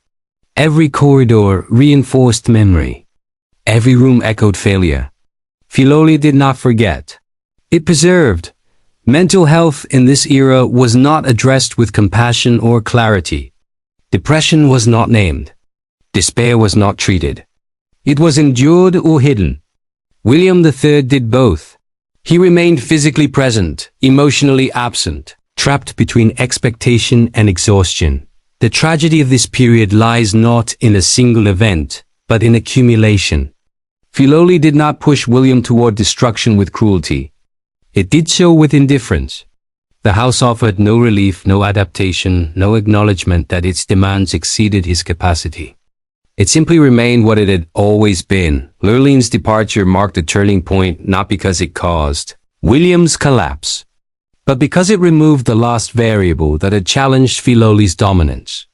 Speaker 1: Every corridor reinforced memory. Every room echoed failure. Filoli did not forget. It preserved. Mental health in this era was not addressed with compassion or clarity. Depression was not named. Despair was not treated. It was endured or hidden. William III did both. He remained physically present, emotionally absent, trapped between expectation and exhaustion. The tragedy of this period lies not in a single event, but in accumulation. Filoli did not push William toward destruction with cruelty. It did so with indifference. The house offered no relief, no adaptation, no acknowledgement that its demands exceeded his capacity. It simply remained what it had always been. Lurline's departure marked a turning point not because it caused William's collapse, but because it removed the last variable that had challenged Filoli's dominance.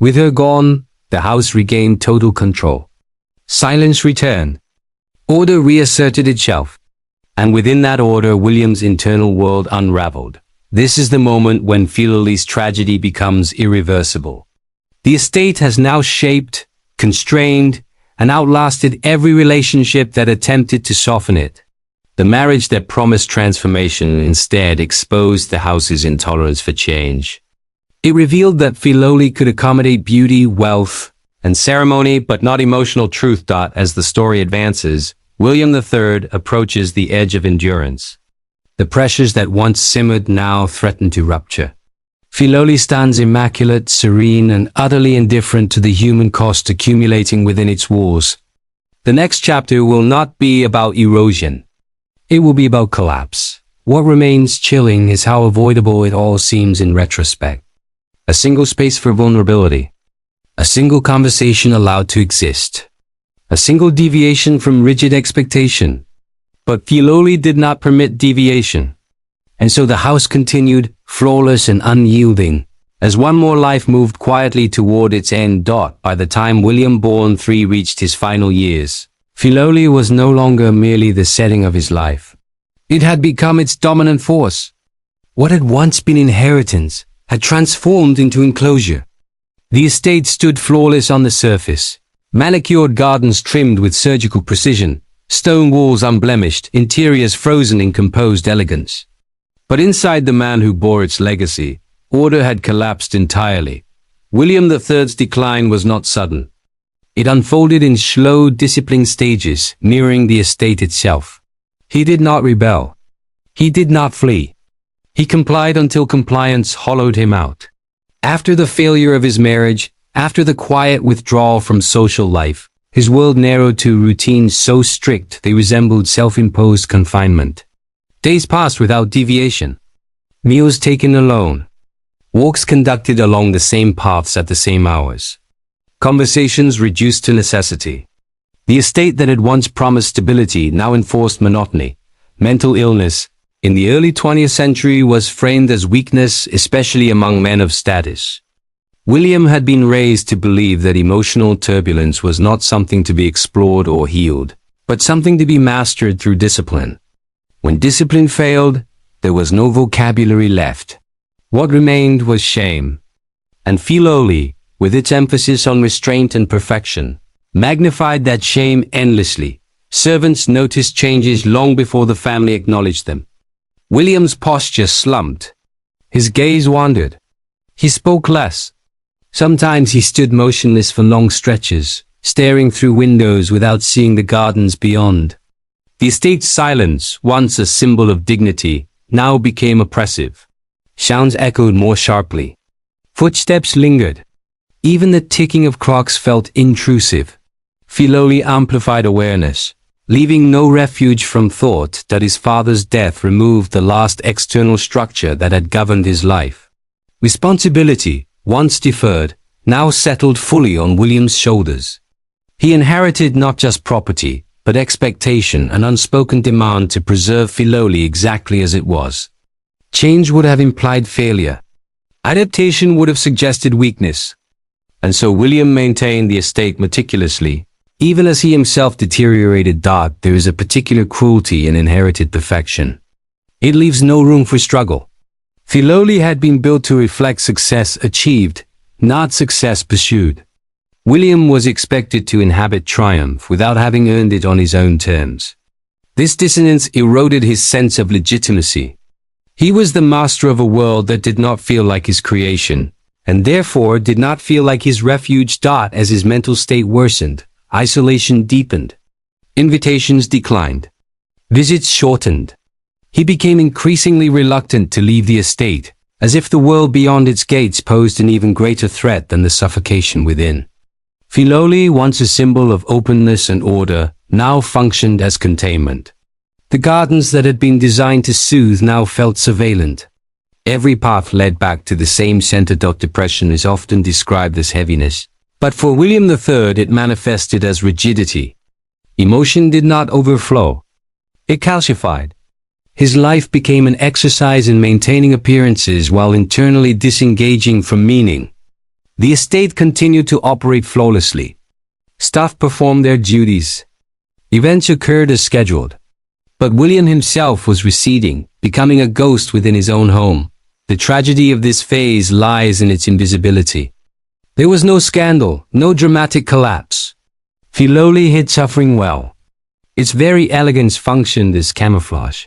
Speaker 1: With her gone, the house regained total control. Silence returned. Order reasserted itself. And within that order, William's internal world unraveled. This is the moment when Filoli's tragedy becomes irreversible. The estate has now shaped, constrained, and outlasted every relationship that attempted to soften it. The marriage that promised transformation instead exposed the house's intolerance for change. It revealed that Filoli could accommodate beauty, wealth, and ceremony, but not emotional truth. As the story advances, William III approaches the edge of endurance. The pressures that once simmered now threaten to rupture. Filoli stands immaculate, serene, and utterly indifferent to the human cost accumulating within its walls. The next chapter will not be about erosion. It will be about collapse. What remains chilling is how avoidable it all seems in retrospect. A single space for vulnerability. A single conversation allowed to exist. A single deviation from rigid expectation. But Filoli did not permit deviation. And so the house continued, flawless and unyielding, as one more life moved quietly toward its end. By the time William III reached his final years, Filoli was no longer merely the setting of his life. It had become its dominant force. What had once been inheritance had transformed into enclosure. The estate stood flawless on the surface, manicured gardens trimmed with surgical precision, stone walls unblemished, interiors frozen in composed elegance. But inside the man who bore its legacy, order had collapsed entirely. William III's decline was not sudden. It unfolded in slow, disciplined stages, mirroring the estate itself. He did not rebel. He did not flee. He complied until compliance hollowed him out. After the failure of his marriage, after the quiet withdrawal from social life, his world narrowed to routines so strict they resembled self-imposed confinement. Days passed without deviation. Meals taken alone. Walks conducted along the same paths at the same hours. Conversations reduced to necessity. The estate that had once promised stability now enforced monotony. Mental illness, in the early 20th century, was framed as weakness, especially among men of status. William had been raised to believe that emotional turbulence was not something to be explored or healed, but something to be mastered through discipline. When discipline failed, there was no vocabulary left. What remained was shame. And Filoli, with its emphasis on restraint and perfection, magnified that shame endlessly. Servants noticed changes long before the family acknowledged them. William's posture slumped. His gaze wandered. He spoke less. Sometimes he stood motionless for long stretches, staring through windows without seeing the gardens beyond. The estate's silence, once a symbol of dignity, now became oppressive. Sounds echoed more sharply. Footsteps lingered. Even the ticking of clocks felt intrusive. Filoli amplified awareness, leaving no refuge from thought that his father's death removed the last external structure that had governed his life. Responsibility, once deferred, now settled fully on William's shoulders. He inherited not just property, but expectation and unspoken demand to preserve Filoli exactly as it was. Change would have implied failure. Adaptation would have suggested weakness. And so William maintained the estate meticulously. Even as he himself deteriorated. There is a particular cruelty in inherited perfection. It leaves no room for struggle. Filoli had been built to reflect success achieved, not success pursued. William was expected to inhabit triumph without having earned it on his own terms. This dissonance eroded his sense of legitimacy. He was the master of a world that did not feel like his creation, and therefore did not feel like his refuge. As his mental state worsened, isolation deepened. Invitations declined. Visits shortened. He became increasingly reluctant to leave the estate, as if the world beyond its gates posed an even greater threat than the suffocation within. Filoli, once a symbol of openness and order, now functioned as containment. The gardens that had been designed to soothe now felt surveillant. Every path led back to the same center. Depression is often described as heaviness, but for William III it manifested as rigidity. Emotion did not overflow. It calcified. His life became an exercise in maintaining appearances while internally disengaging from meaning. The estate continued to operate flawlessly. Staff performed their duties. Events occurred as scheduled. But William himself was receding, becoming a ghost within his own home. The tragedy of this phase lies in its invisibility. There was no scandal, no dramatic collapse. Filoli hid suffering well. Its very elegance functioned as camouflage.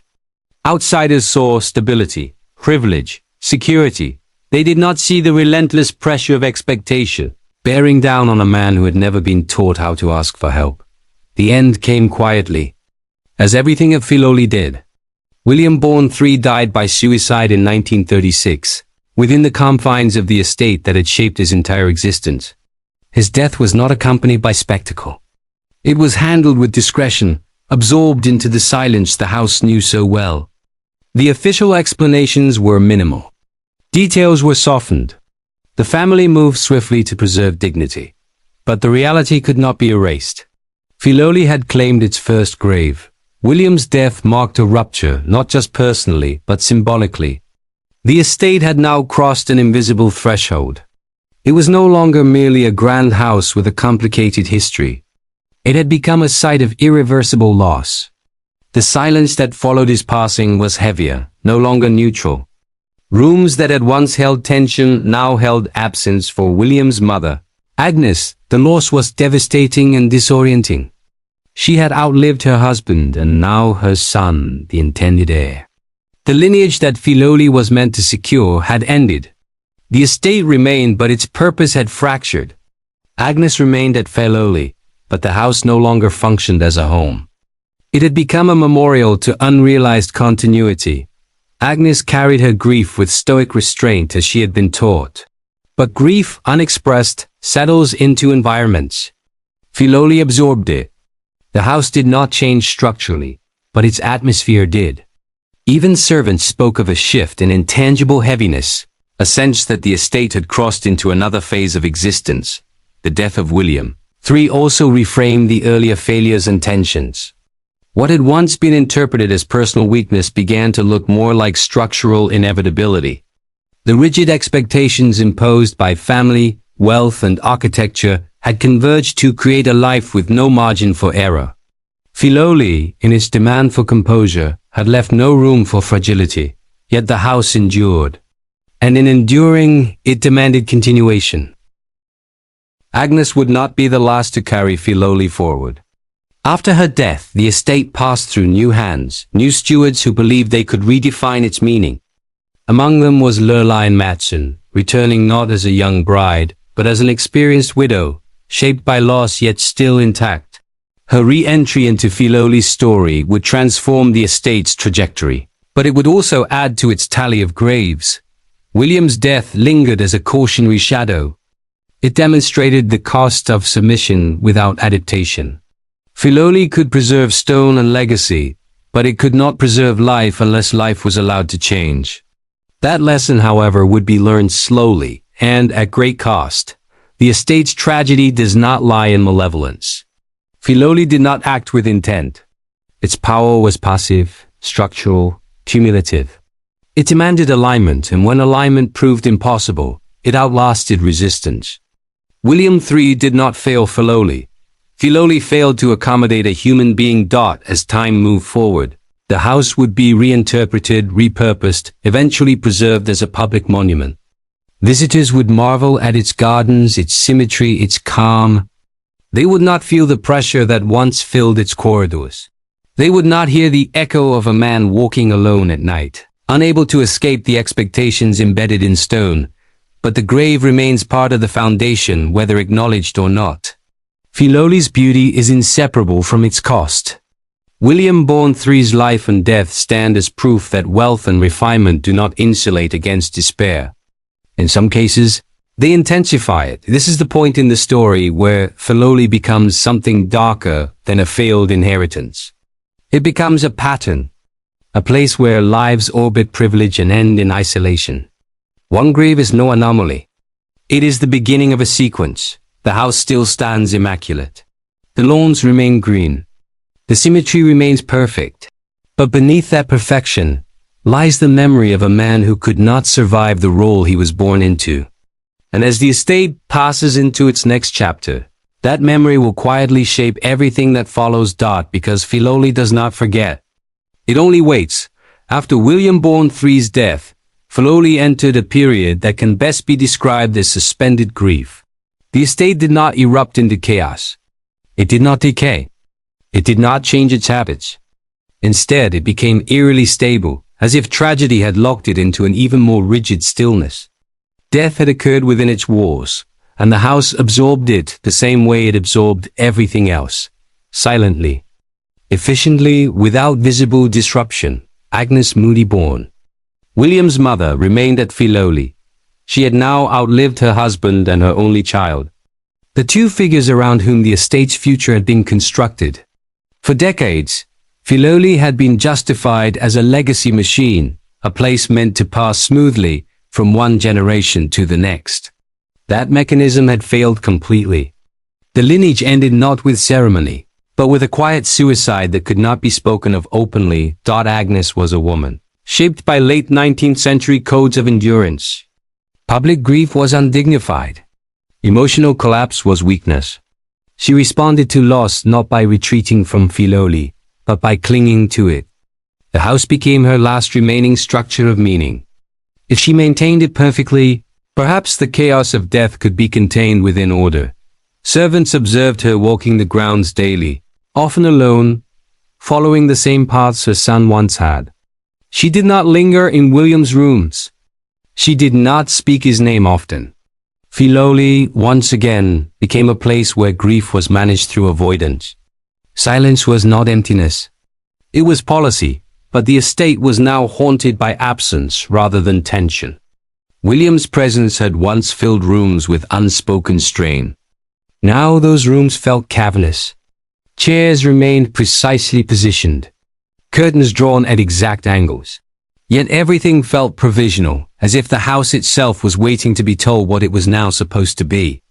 Speaker 1: Outsiders saw stability, privilege, security. They did not see the relentless pressure of expectation, bearing down on a man who had never been taught how to ask for help. The end came quietly, as everything of Filoli did. William Bourne III died by suicide in 1936, within the confines of the estate that had shaped his entire existence. His death was not accompanied by spectacle. It was handled with discretion, absorbed into the silence the house knew so well. The official explanations were minimal. Details were softened. The family moved swiftly to preserve dignity. But the reality could not be erased. Filoli had claimed its first grave. William's death marked a rupture, not just personally, but symbolically. The estate had now crossed an invisible threshold. It was no longer merely a grand house with a complicated history. It had become a site of irreversible loss. The silence that followed his passing was heavier, no longer neutral. Rooms that had once held tension now held absence for William's mother. Agnes, the loss was devastating and disorienting. She had outlived her husband and now her son, the intended heir. The lineage that Filoli was meant to secure had ended. The estate remained, but its purpose had fractured. Agnes remained at Filoli, but the house no longer functioned as a home. It had become a memorial to unrealized continuity. Agnes carried her grief with stoic restraint as she had been taught. But grief, unexpressed, settles into environments. Filoli absorbed it. The house did not change structurally, but its atmosphere did. Even servants spoke of a shift in intangible heaviness, a sense that the estate had crossed into another phase of existence. The death of William III also reframed the earlier failures and tensions. What had once been interpreted as personal weakness began to look more like structural inevitability. The rigid expectations imposed by family, wealth, and architecture had converged to create a life with no margin for error. Filoli, in its demand for composure, had left no room for fragility, yet the house endured. And in enduring, it demanded continuation. Agnes would not be the last to carry Filoli forward. After her death, the estate passed through new hands, new stewards who believed they could redefine its meaning. Among them was Lurline Matson, returning not as a young bride, but as an experienced widow, shaped by loss yet still intact. Her re-entry into Filoli's story would transform the estate's trajectory, but it would also add to its tally of graves. William's death lingered as a cautionary shadow. It demonstrated the cost of submission without adaptation. Filoli could preserve stone and legacy, but it could not preserve life unless life was allowed to change. That lesson, however, would be learned slowly and at great cost. The estate's tragedy does not lie in malevolence. Filoli did not act with intent. Its power was passive, structural, cumulative. It demanded alignment, and when alignment proved impossible, it outlasted resistance. William III did not fail Filoli. Filoli failed to accommodate a human being. As time moved forward, the house would be reinterpreted, repurposed, eventually preserved as a public monument. Visitors would marvel at its gardens, its symmetry, its calm. They would not feel the pressure that once filled its corridors. They would not hear the echo of a man walking alone at night, unable to escape the expectations embedded in stone. But the grave remains part of the foundation, whether acknowledged or not. Filoli's beauty is inseparable from its cost. William Bourne III's life and death stand as proof that wealth and refinement do not insulate against despair. In some cases, they intensify it. This is the point in the story where Filoli becomes something darker than a failed inheritance. It becomes a pattern, a place where lives orbit privilege and end in isolation. One grave is no anomaly. It is the beginning of a sequence. The house still stands immaculate. The lawns remain green. The symmetry remains perfect. But beneath that perfection lies the memory of a man who could not survive the role he was born into. And as the estate passes into its next chapter, that memory will quietly shape everything that follows. Because Filoli does not forget. It only waits. After William Bourne III's death, Filoli entered a period that can best be described as suspended grief. The estate did not erupt into chaos. It did not decay. It did not change its habits. Instead, it became eerily stable, as if tragedy had locked it into an even more rigid stillness. Death had occurred within its walls, and the house absorbed it the same way it absorbed everything else, silently, efficiently, without visible disruption. Agnes Moody born. William's mother remained at Filoli. She had now outlived her husband and her only child, the two figures around whom the estate's future had been constructed. For decades, Filoli had been justified as a legacy machine, a place meant to pass smoothly from one generation to the next. That mechanism had failed completely. The lineage ended not with ceremony, but with a quiet suicide that could not be spoken of openly. Agnes was a woman, shaped by late 19th century codes of endurance. Public grief was undignified. Emotional collapse was weakness. She responded to loss not by retreating from Filoli, but by clinging to it. The house became her last remaining structure of meaning. If she maintained it perfectly, perhaps the chaos of death could be contained within order. Servants observed her walking the grounds daily, often alone, following the same paths her son once had. She did not linger in William's rooms. She did not speak his name often. Filoli, once again, became a place where grief was managed through avoidance. Silence was not emptiness. It was policy, but the estate was now haunted by absence rather than tension. William's presence had once filled rooms with unspoken strain. Now those rooms felt cavernous. Chairs remained precisely positioned, curtains drawn at exact angles. Yet everything felt provisional, as if the house itself was waiting to be told what it was now supposed to be.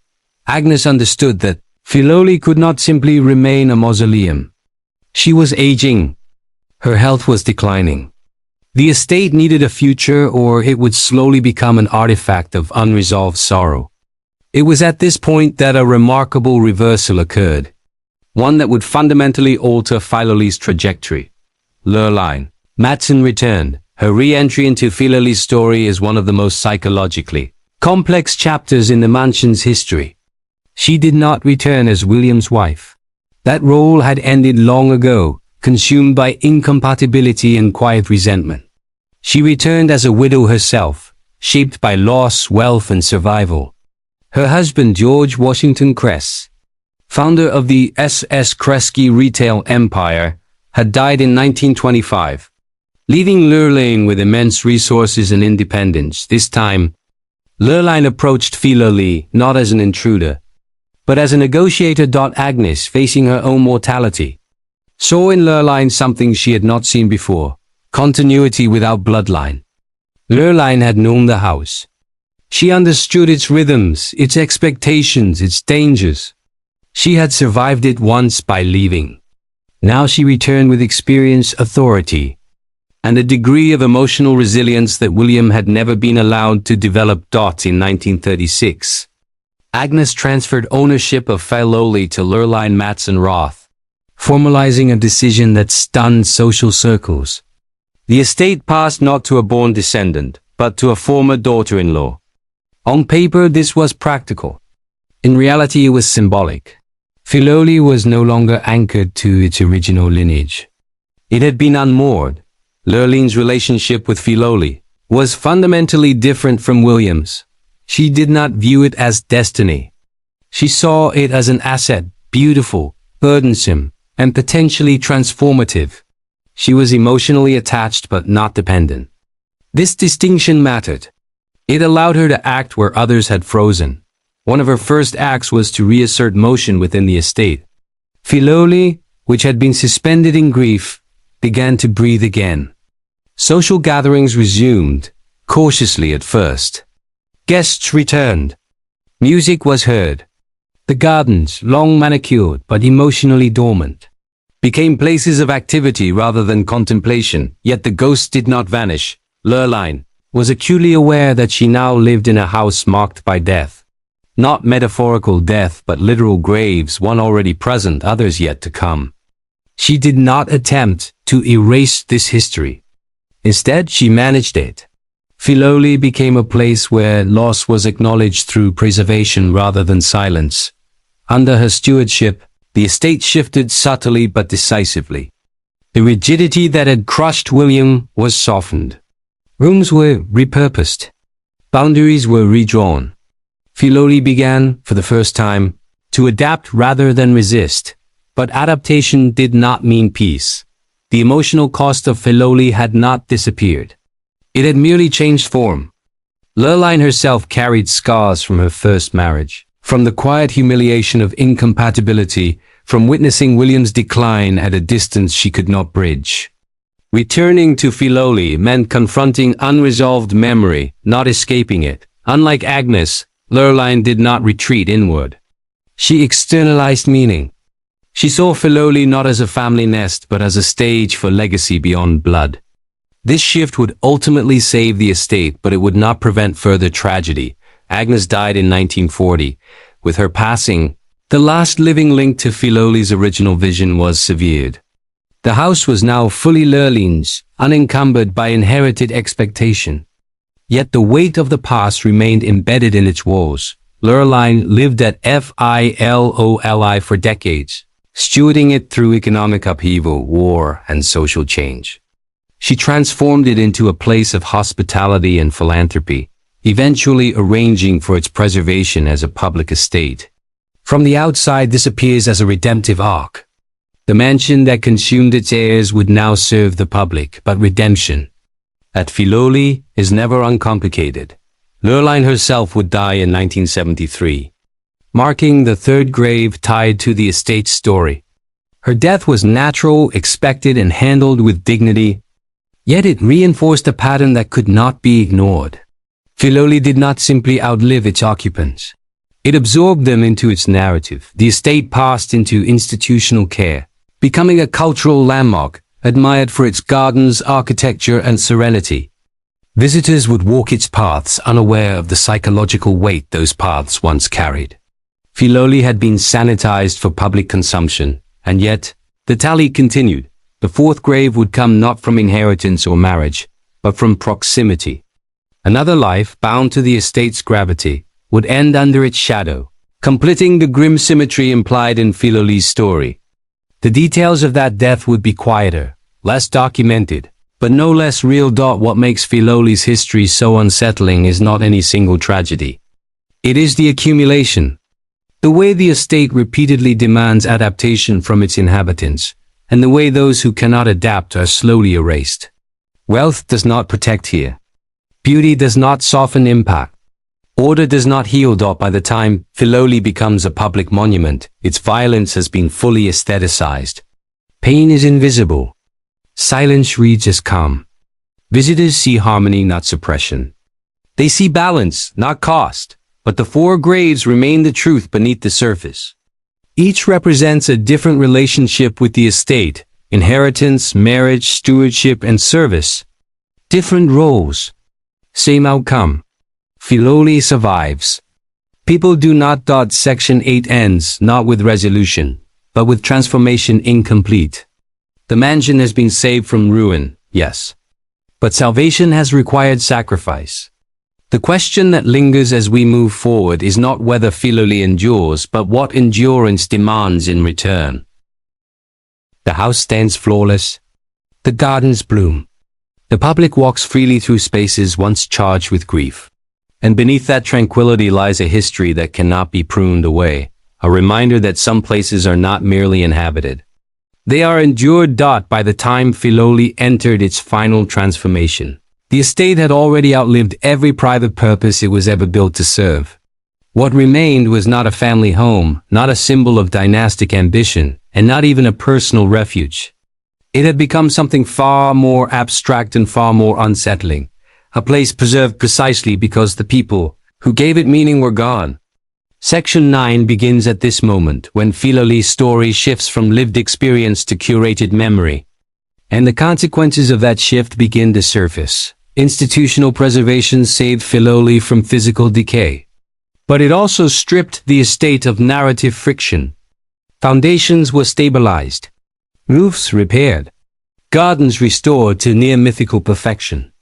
Speaker 1: Agnes understood that Filoli could not simply remain a mausoleum. She was aging. Her health was declining. The estate needed a future, or it would slowly become an artifact of unresolved sorrow. It was at this point that a remarkable reversal occurred, one that would fundamentally alter Filoli's trajectory. Lurline. Matson returned. Her re-entry into Filoli's story is one of the most psychologically complex chapters in the mansion's history. She did not return as William's wife. That role had ended long ago, consumed by incompatibility and quiet resentment. She returned as a widow herself, shaped by loss, wealth, and survival. Her husband, George Washington Kress, founder of the S.S. Kresge retail empire, had died in 1925. Leaving Lurline with immense resources and independence. This time, Lurline approached Filoli not as an intruder, but as a negotiator. Agnes, facing her own mortality, saw in Lurline something she had not seen before: continuity without bloodline. Lurline had known the house. She understood its rhythms, its expectations, its dangers. She had survived it once by leaving. Now she returned with experience, authority, and a degree of emotional resilience that William had never been allowed to develop. In 1936, Agnes transferred ownership of Filoli to Lurline Matson Roth, formalizing a decision that stunned social circles. The estate passed not to a born descendant, but to a former daughter-in-law. On paper, this was practical. In reality, it was symbolic. Filoli was no longer anchored to its original lineage. It had been unmoored. Lurline's relationship with Filoli was fundamentally different from William's. She did not view it as destiny. She saw it as an asset, beautiful, burdensome, and potentially transformative. She was emotionally attached but not dependent. This distinction mattered. It allowed her to act where others had frozen. One of her first acts was to reassert motion within the estate. Filoli, which had been suspended in grief, began to breathe again. Social gatherings resumed, cautiously at first. Guests returned. Music was heard. The gardens, long manicured but emotionally dormant, became places of activity rather than contemplation. Yet the ghosts did not vanish. Lurline was acutely aware that she now lived in a house marked by death. Not metaphorical death, but literal graves, one already present, others yet to come. She did not attempt to erase this history. Instead, she managed it. Filoli became a place where loss was acknowledged through preservation rather than silence. Under her stewardship, the estate shifted subtly but decisively. The rigidity that had crushed William was softened. Rooms were repurposed. Boundaries were redrawn. Filoli began, for the first time, to adapt rather than resist. But adaptation did not mean peace. The emotional cost of Filoli had not disappeared. It had merely changed form. Lurline herself carried scars from her first marriage, from the quiet humiliation of incompatibility, from witnessing William's decline at a distance she could not bridge. Returning to Filoli meant confronting unresolved memory, not escaping it. Unlike Agnes, Lurline did not retreat inward. She externalized meaning. She saw Filoli not as a family nest, but as a stage for legacy beyond blood. This shift would ultimately save the estate, but it would not prevent further tragedy. Agnes died in 1940. With her passing, the last living link to Filoli's original vision was severed. The house was now fully Lurline's, unencumbered by inherited expectation. Yet the weight of the past remained embedded in its walls. Lurline lived at FILOLI for decades, stewarding it through economic upheaval, war, and social change. She transformed it into a place of hospitality and philanthropy, eventually arranging for its preservation as a public estate. From the outside, this appears as a redemptive arc. The mansion that consumed its heirs would now serve the public, but redemption at Filoli is never uncomplicated. Lurline herself would die in 1973, marking the third grave tied to the estate's story. Her death was natural, expected, and handled with dignity, yet it reinforced a pattern that could not be ignored. Filoli did not simply outlive its occupants. It absorbed them into its narrative. The estate passed into institutional care, becoming a cultural landmark, admired for its gardens, architecture, and serenity. Visitors would walk its paths, unaware of the psychological weight those paths once carried. Filoli had been sanitized for public consumption, and yet, the tally continued. The fourth grave would come not from inheritance or marriage, but from proximity. Another life, bound to the estate's gravity, would end under its shadow, completing the grim symmetry implied in Filoli's story. The details of that death would be quieter, less documented, but no less real. What makes Filoli's history so unsettling is not any single tragedy. It is the accumulation. The way the estate repeatedly demands adaptation from its inhabitants, and the way those who cannot adapt are slowly erased. Wealth does not protect here. Beauty does not soften impact. Order does not heal. By the time Filoli becomes a public monument, its violence has been fully aestheticized. Pain is invisible. Silence reads as calm. Visitors see harmony, not suppression. They see balance, not cost, but the four graves remain the truth beneath the surface. Each represents a different relationship with the estate: inheritance, marriage, stewardship, and service. Different roles, same outcome. Filoli survives. People do not. Section 8 ends not with resolution, but with transformation incomplete. The mansion has been saved from ruin, yes. But salvation has required sacrifice. The question that lingers as we move forward is not whether Filoli endures, but what endurance demands in return. The house stands flawless. The gardens bloom. The public walks freely through spaces once charged with grief. And beneath that tranquility lies a history that cannot be pruned away, a reminder that some places are not merely inhabited. They are endured. By the time Filoli entered its final transformation, the estate had already outlived every private purpose it was ever built to serve. What remained was not a family home, not a symbol of dynastic ambition, and not even a personal refuge. It had become something far more abstract and far more unsettling, a place preserved precisely because the people who gave it meaning were gone. Section 9 begins at this moment, when Filoli's story shifts from lived experience to curated memory. And the consequences of that shift begin to surface. Institutional preservation saved Filoli from physical decay. But it also stripped the estate of narrative friction. Foundations were stabilized, roofs repaired, gardens restored to near mythical perfection.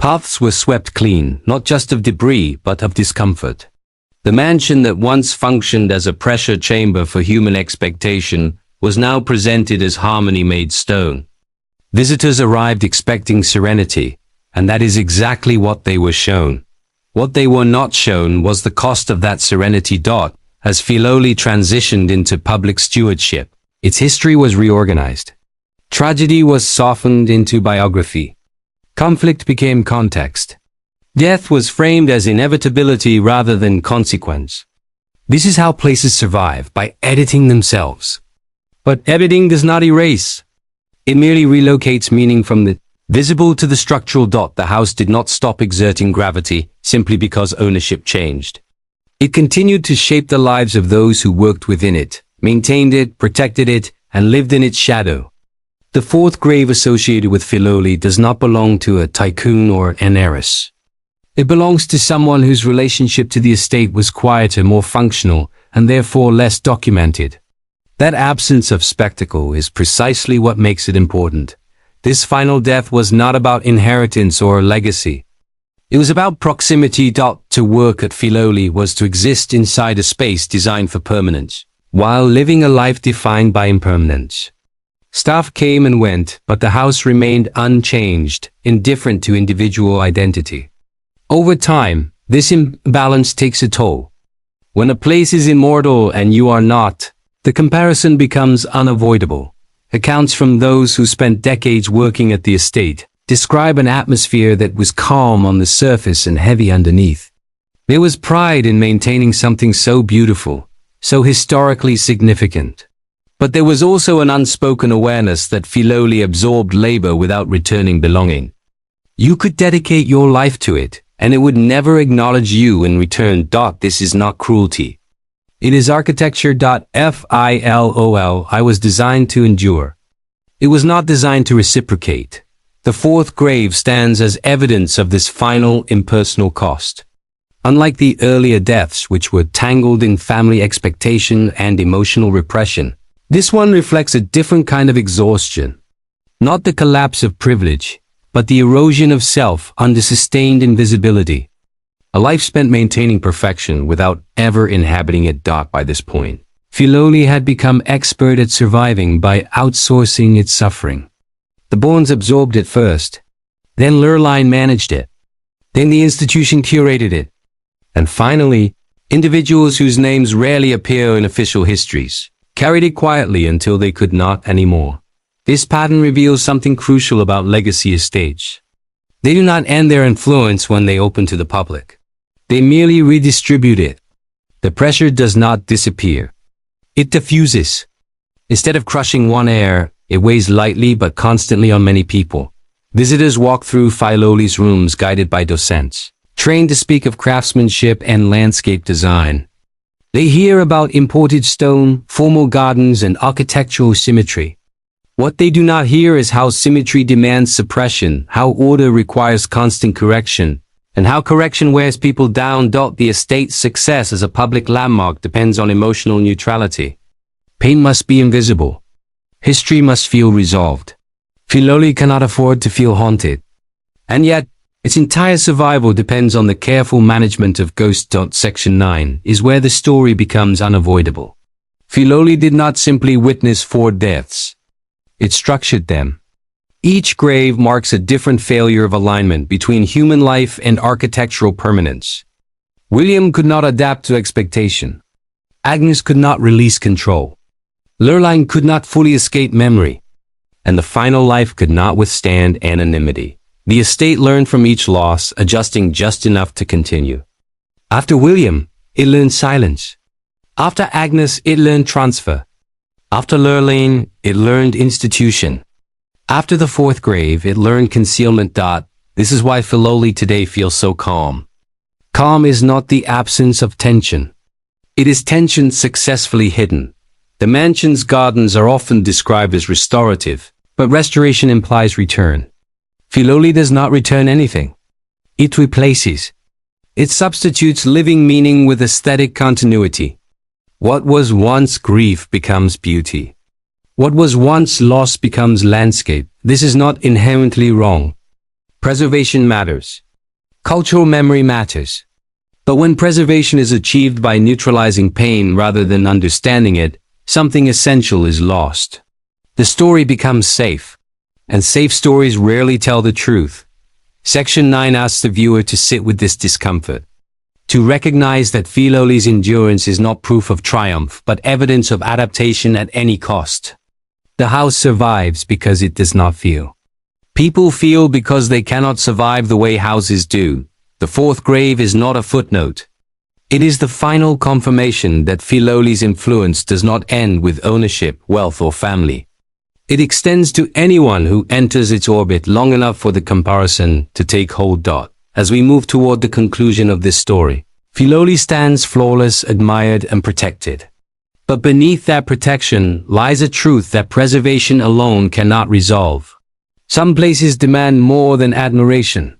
Speaker 1: Paths were swept clean, not just of debris, but of discomfort. The mansion that once functioned as a pressure chamber for human expectation was now presented as harmony made stone. Visitors arrived expecting serenity, and that is exactly what they were shown. What they were not shown was the cost of that serenity. As FILOLI transitioned into public stewardship, its history was reorganized. Tragedy was softened into biography. Conflict became context. Death was framed as inevitability rather than consequence. This is how places survive, by editing themselves. But editing does not erase. It merely relocates meaning from the visible to the structural. The house did not stop exerting gravity simply because ownership changed. It continued to shape the lives of those who worked within it, maintained it, protected it, and lived in its shadow. The fourth grave associated with FILOLI does not belong to a tycoon or an heiress. It belongs to someone whose relationship to the estate was quieter, more functional, and therefore less documented. That absence of spectacle is precisely what makes it important. This final death was not about inheritance or legacy. It was about proximity. To work at FILOLI was to exist inside a space designed for permanence, while living a life defined by impermanence. Staff came and went, but the house remained unchanged, indifferent to individual identity. Over time, this imbalance takes a toll. When a place is immortal and you are not, the comparison becomes unavoidable. Accounts from those who spent decades working at the estate describe an atmosphere that was calm on the surface and heavy underneath. There was pride in maintaining something so beautiful, so historically significant. But there was also an unspoken awareness that FILOLI absorbed labor without returning belonging. You could dedicate your life to it, and it would never acknowledge you in return. This is not cruelty. It is architecture. FILOLI was designed to endure. It was not designed to reciprocate. The fourth grave stands as evidence of this final, impersonal cost. Unlike the earlier deaths, which were tangled in family expectation and emotional repression, this one reflects a different kind of exhaustion. Not the collapse of privilege, but the erosion of self under sustained invisibility. A life spent maintaining perfection without ever inhabiting it. By this point, FILOLI had become expert at surviving by outsourcing its suffering. The Borns absorbed it first, then Lurline managed it, then the institution curated it, and finally, individuals whose names rarely appear in official histories carried it quietly until they could not anymore. This pattern reveals something crucial about legacy estates. They do not end their influence when they open to the public. They merely redistribute it. The pressure does not disappear. It diffuses. Instead of crushing one heir, it weighs lightly but constantly on many people. Visitors walk through FILOLI's rooms guided by docents, trained to speak of craftsmanship and landscape design. They hear about imported stone, formal gardens, and architectural symmetry. What they do not hear is how symmetry demands suppression, how order requires constant correction, and how correction wears people down. The estate's success as a public landmark depends on emotional neutrality. Pain must be invisible. History must feel resolved. FILOLI cannot afford to feel haunted. And yet, its entire survival depends on the careful management of ghosts. Section 9 is where the story becomes unavoidable. FILOLI did not simply witness 4 deaths. It structured them. Each grave marks a different failure of alignment between human life and architectural permanence. William could not adapt to expectation. Agnes could not release control. Lurline could not fully escape memory. And the final life could not withstand anonymity. The estate learned from each loss, adjusting just enough to continue. After William, it learned silence. After Agnes, it learned transfer. After Lurline, it learned institution. After the 4th grave, it learned concealment. This is why FILOLI today feels so calm. Calm is not the absence of tension. It is tension successfully hidden. The mansion's gardens are often described as restorative, but restoration implies return. FILOLI does not return anything. It replaces. It substitutes living meaning with aesthetic continuity. What was once grief becomes beauty. What was once loss becomes landscape. This is not inherently wrong. Preservation matters. Cultural memory matters. But when preservation is achieved by neutralizing pain rather than understanding it, something essential is lost. The story becomes safe. And safe stories rarely tell the truth. Section 9 asks the viewer to sit with this discomfort. To recognize that Filoli's endurance is not proof of triumph, but evidence of adaptation at any cost. The house survives because it does not feel. People feel because they cannot survive the way houses do. The fourth grave is not a footnote. It is the final confirmation that Filoli's influence does not end with ownership, wealth, or family. It extends to anyone who enters its orbit long enough for the comparison to take hold. As we move toward the conclusion of this story, Filoli stands flawless, admired, and protected. But beneath that protection lies a truth that preservation alone cannot resolve. Some places demand more than admiration.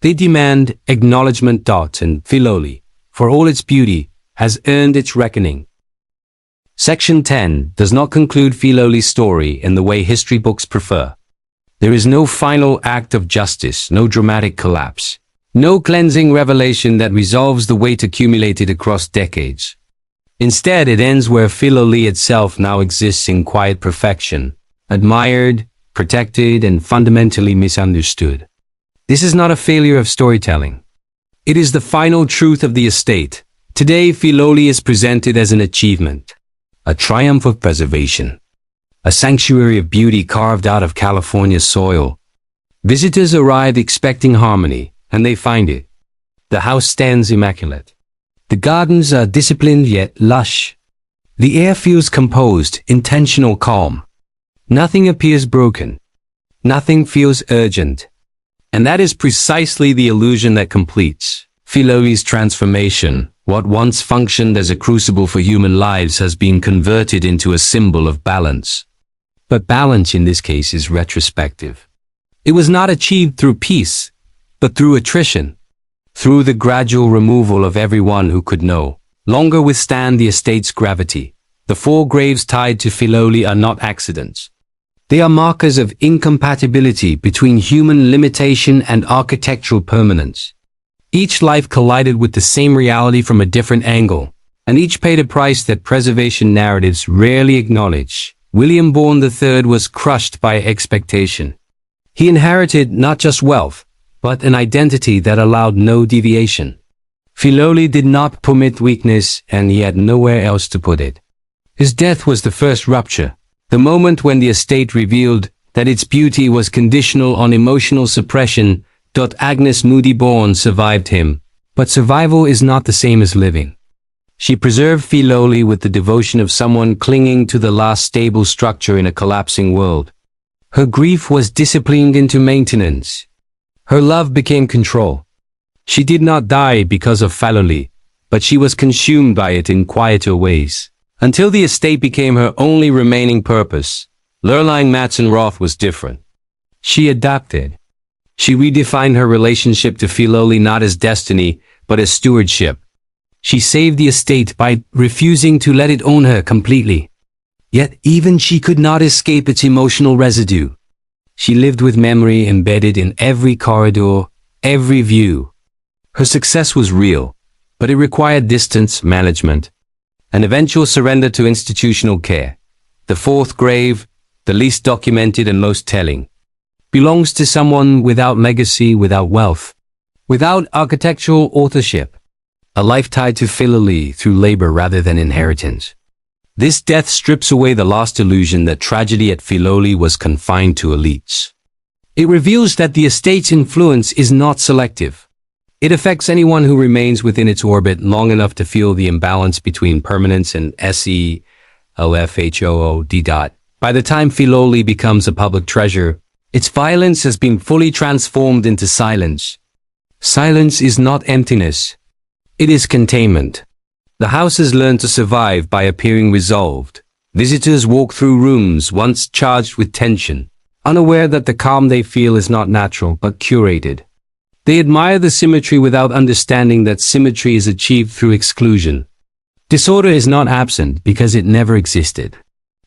Speaker 1: They demand acknowledgement. And Filoli, for all its beauty, has earned its reckoning. Section 10 does not conclude Filoli's story in the way history books prefer. There is no final act of justice, no dramatic collapse, no cleansing revelation that resolves the weight accumulated across decades. Instead, it ends where Filoli itself now exists in quiet perfection, admired, protected, and fundamentally misunderstood. This is not a failure of storytelling. It is the final truth of the estate. Today, Filoli is presented as an achievement, a triumph of preservation, a sanctuary of beauty carved out of California's soil. Visitors arrive expecting harmony, and they find it. The house stands immaculate. The gardens are disciplined yet lush. The air feels composed, intentional calm. Nothing appears broken. Nothing feels urgent. And that is precisely the illusion that completes Filoli's transformation. What once functioned as a crucible for human lives has been converted into a symbol of balance. But balance in this case is retrospective. It was not achieved through peace, but through attrition, through the gradual removal of everyone who could no longer withstand the estate's gravity. The four graves tied to Filoli are not accidents. They are markers of incompatibility between human limitation and architectural permanence. Each life collided with the same reality from a different angle, and each paid a price that preservation narratives rarely acknowledge. William Bourne III was crushed by expectation. He inherited not just wealth, but an identity that allowed no deviation. Filoli did not permit weakness, and he had nowhere else to put it. His death was the first rupture, the moment when the estate revealed that its beauty was conditional on emotional suppression. Agnes Moody Bourne survived him, but survival is not the same as living. She preserved Filoli with the devotion of someone clinging to the last stable structure in a collapsing world. Her grief was disciplined into maintenance. Her love became control. She did not die because of Filoli, but she was consumed by it in quieter ways. Until the estate became her only remaining purpose, Lurline Matson Roth was different. She adapted. She redefined her relationship to Filoli not as destiny, but as stewardship. She saved the estate by refusing to let it own her completely. Yet even she could not escape its emotional residue. She lived with memory embedded in every corridor, every view. Her success was real, but it required distance, management, an eventual surrender to institutional care. The fourth grave, the least documented and most telling, belongs to someone without legacy, without wealth, without architectural authorship. A life tied to Filoli through labor rather than inheritance. This death strips away the lost illusion that tragedy at Filoli was confined to elites. It reveals that the estate's influence is not selective. It affects anyone who remains within its orbit long enough to feel the imbalance between permanence and selfhood. By the time Filoli becomes a public treasure, its violence has been fully transformed into silence. Silence is not emptiness. It is containment. The house has learned to survive by appearing resolved. Visitors walk through rooms once charged with tension, unaware that the calm they feel is not natural but curated. They admire the symmetry without understanding that symmetry is achieved through exclusion. Disorder is not absent because it never existed.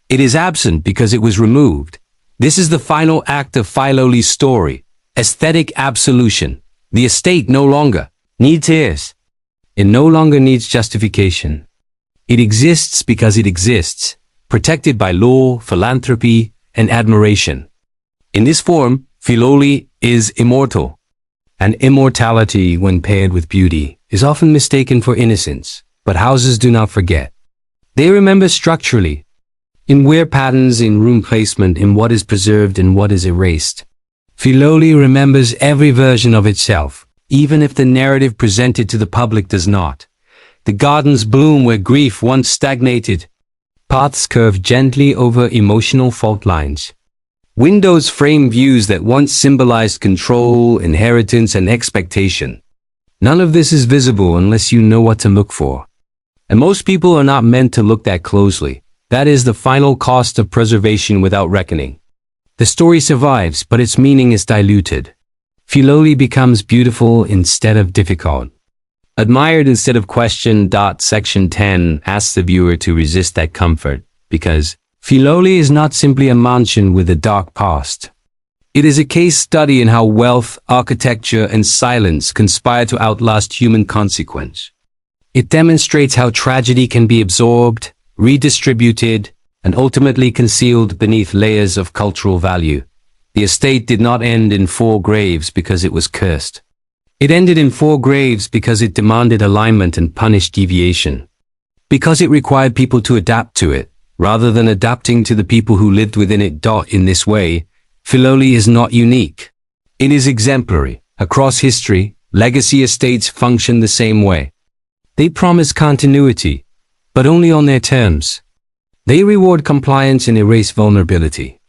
Speaker 1: It is absent because it was removed. This is the final act of Filoli's story, Aesthetic absolution. The estate no longer needs heirs. It no longer needs justification. It exists because it exists, protected by law, philanthropy, and admiration. In this form, Filoli is immortal. And immortality, when paired with beauty, is often mistaken for innocence. But houses do not forget. They remember structurally, in wear patterns, in room placement, in what is preserved and what is erased. Filoli remembers every version of itself, even if the narrative presented to the public does not. The gardens bloom where grief once stagnated. Paths curve gently over emotional fault lines. Windows frame views that once symbolized control, inheritance, and expectation. None of this is visible unless you know what to look for. And most people are not meant to look that closely. That is the final cost of preservation without reckoning. The story survives, but its meaning is diluted. Filoli becomes beautiful instead of difficult. Admired instead of questioned. Section 10 asks the viewer to resist that comfort, because Filoli is not simply a mansion with a dark past. It is a case study in how wealth, architecture, and silence conspire to outlast human consequence. It demonstrates how tragedy can be absorbed, redistributed, and ultimately concealed beneath layers of cultural value. The estate did not end in 4 graves because it was cursed. It ended in 4 graves because it demanded alignment and punished deviation. Because it required people to adapt to it, rather than adapting to the people who lived within it. In this way, Filoli is not unique. It is exemplary. Across history, legacy estates function the same way. They promise continuity, but only on their terms. They reward compliance and erase vulnerability.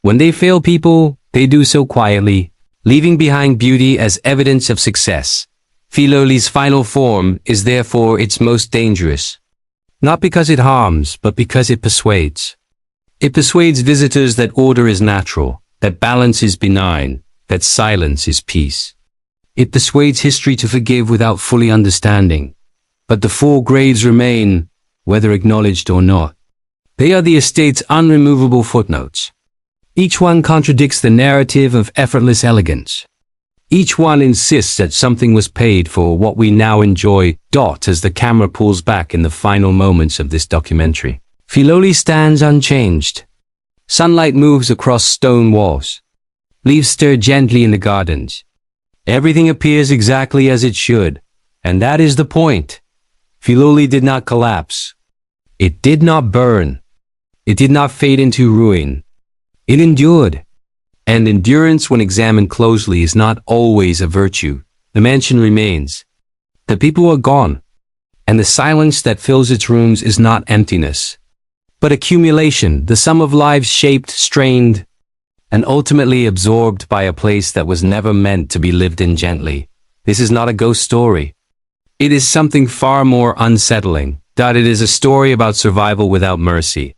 Speaker 1: When they fail people, they do so quietly, leaving behind beauty as evidence of success. Filoli's final form is therefore its most dangerous. Not because it harms, but because it persuades. It persuades visitors that order is natural, that balance is benign, that silence is peace. It persuades history to forgive without fully understanding. But the 4 graves remain, whether acknowledged or not. They are the estate's unremovable footnotes. Each one contradicts the narrative of effortless elegance. Each one insists that something was paid for what we now enjoy. As the camera pulls back in the final moments of this documentary, Filoli stands unchanged. Sunlight moves across stone walls. Leaves stir gently in the gardens. Everything appears exactly as it should, and that is the point. Filoli did not collapse. It did not burn. It did not fade into ruin. It endured. And endurance, when examined closely, is not always a virtue. The mansion remains. The people are gone. And the silence that fills its rooms is not emptiness, but accumulation, the sum of lives shaped, strained, and ultimately absorbed by a place that was never meant to be lived in gently. This is not a ghost story. It is something far more unsettling. It is a story about survival without mercy.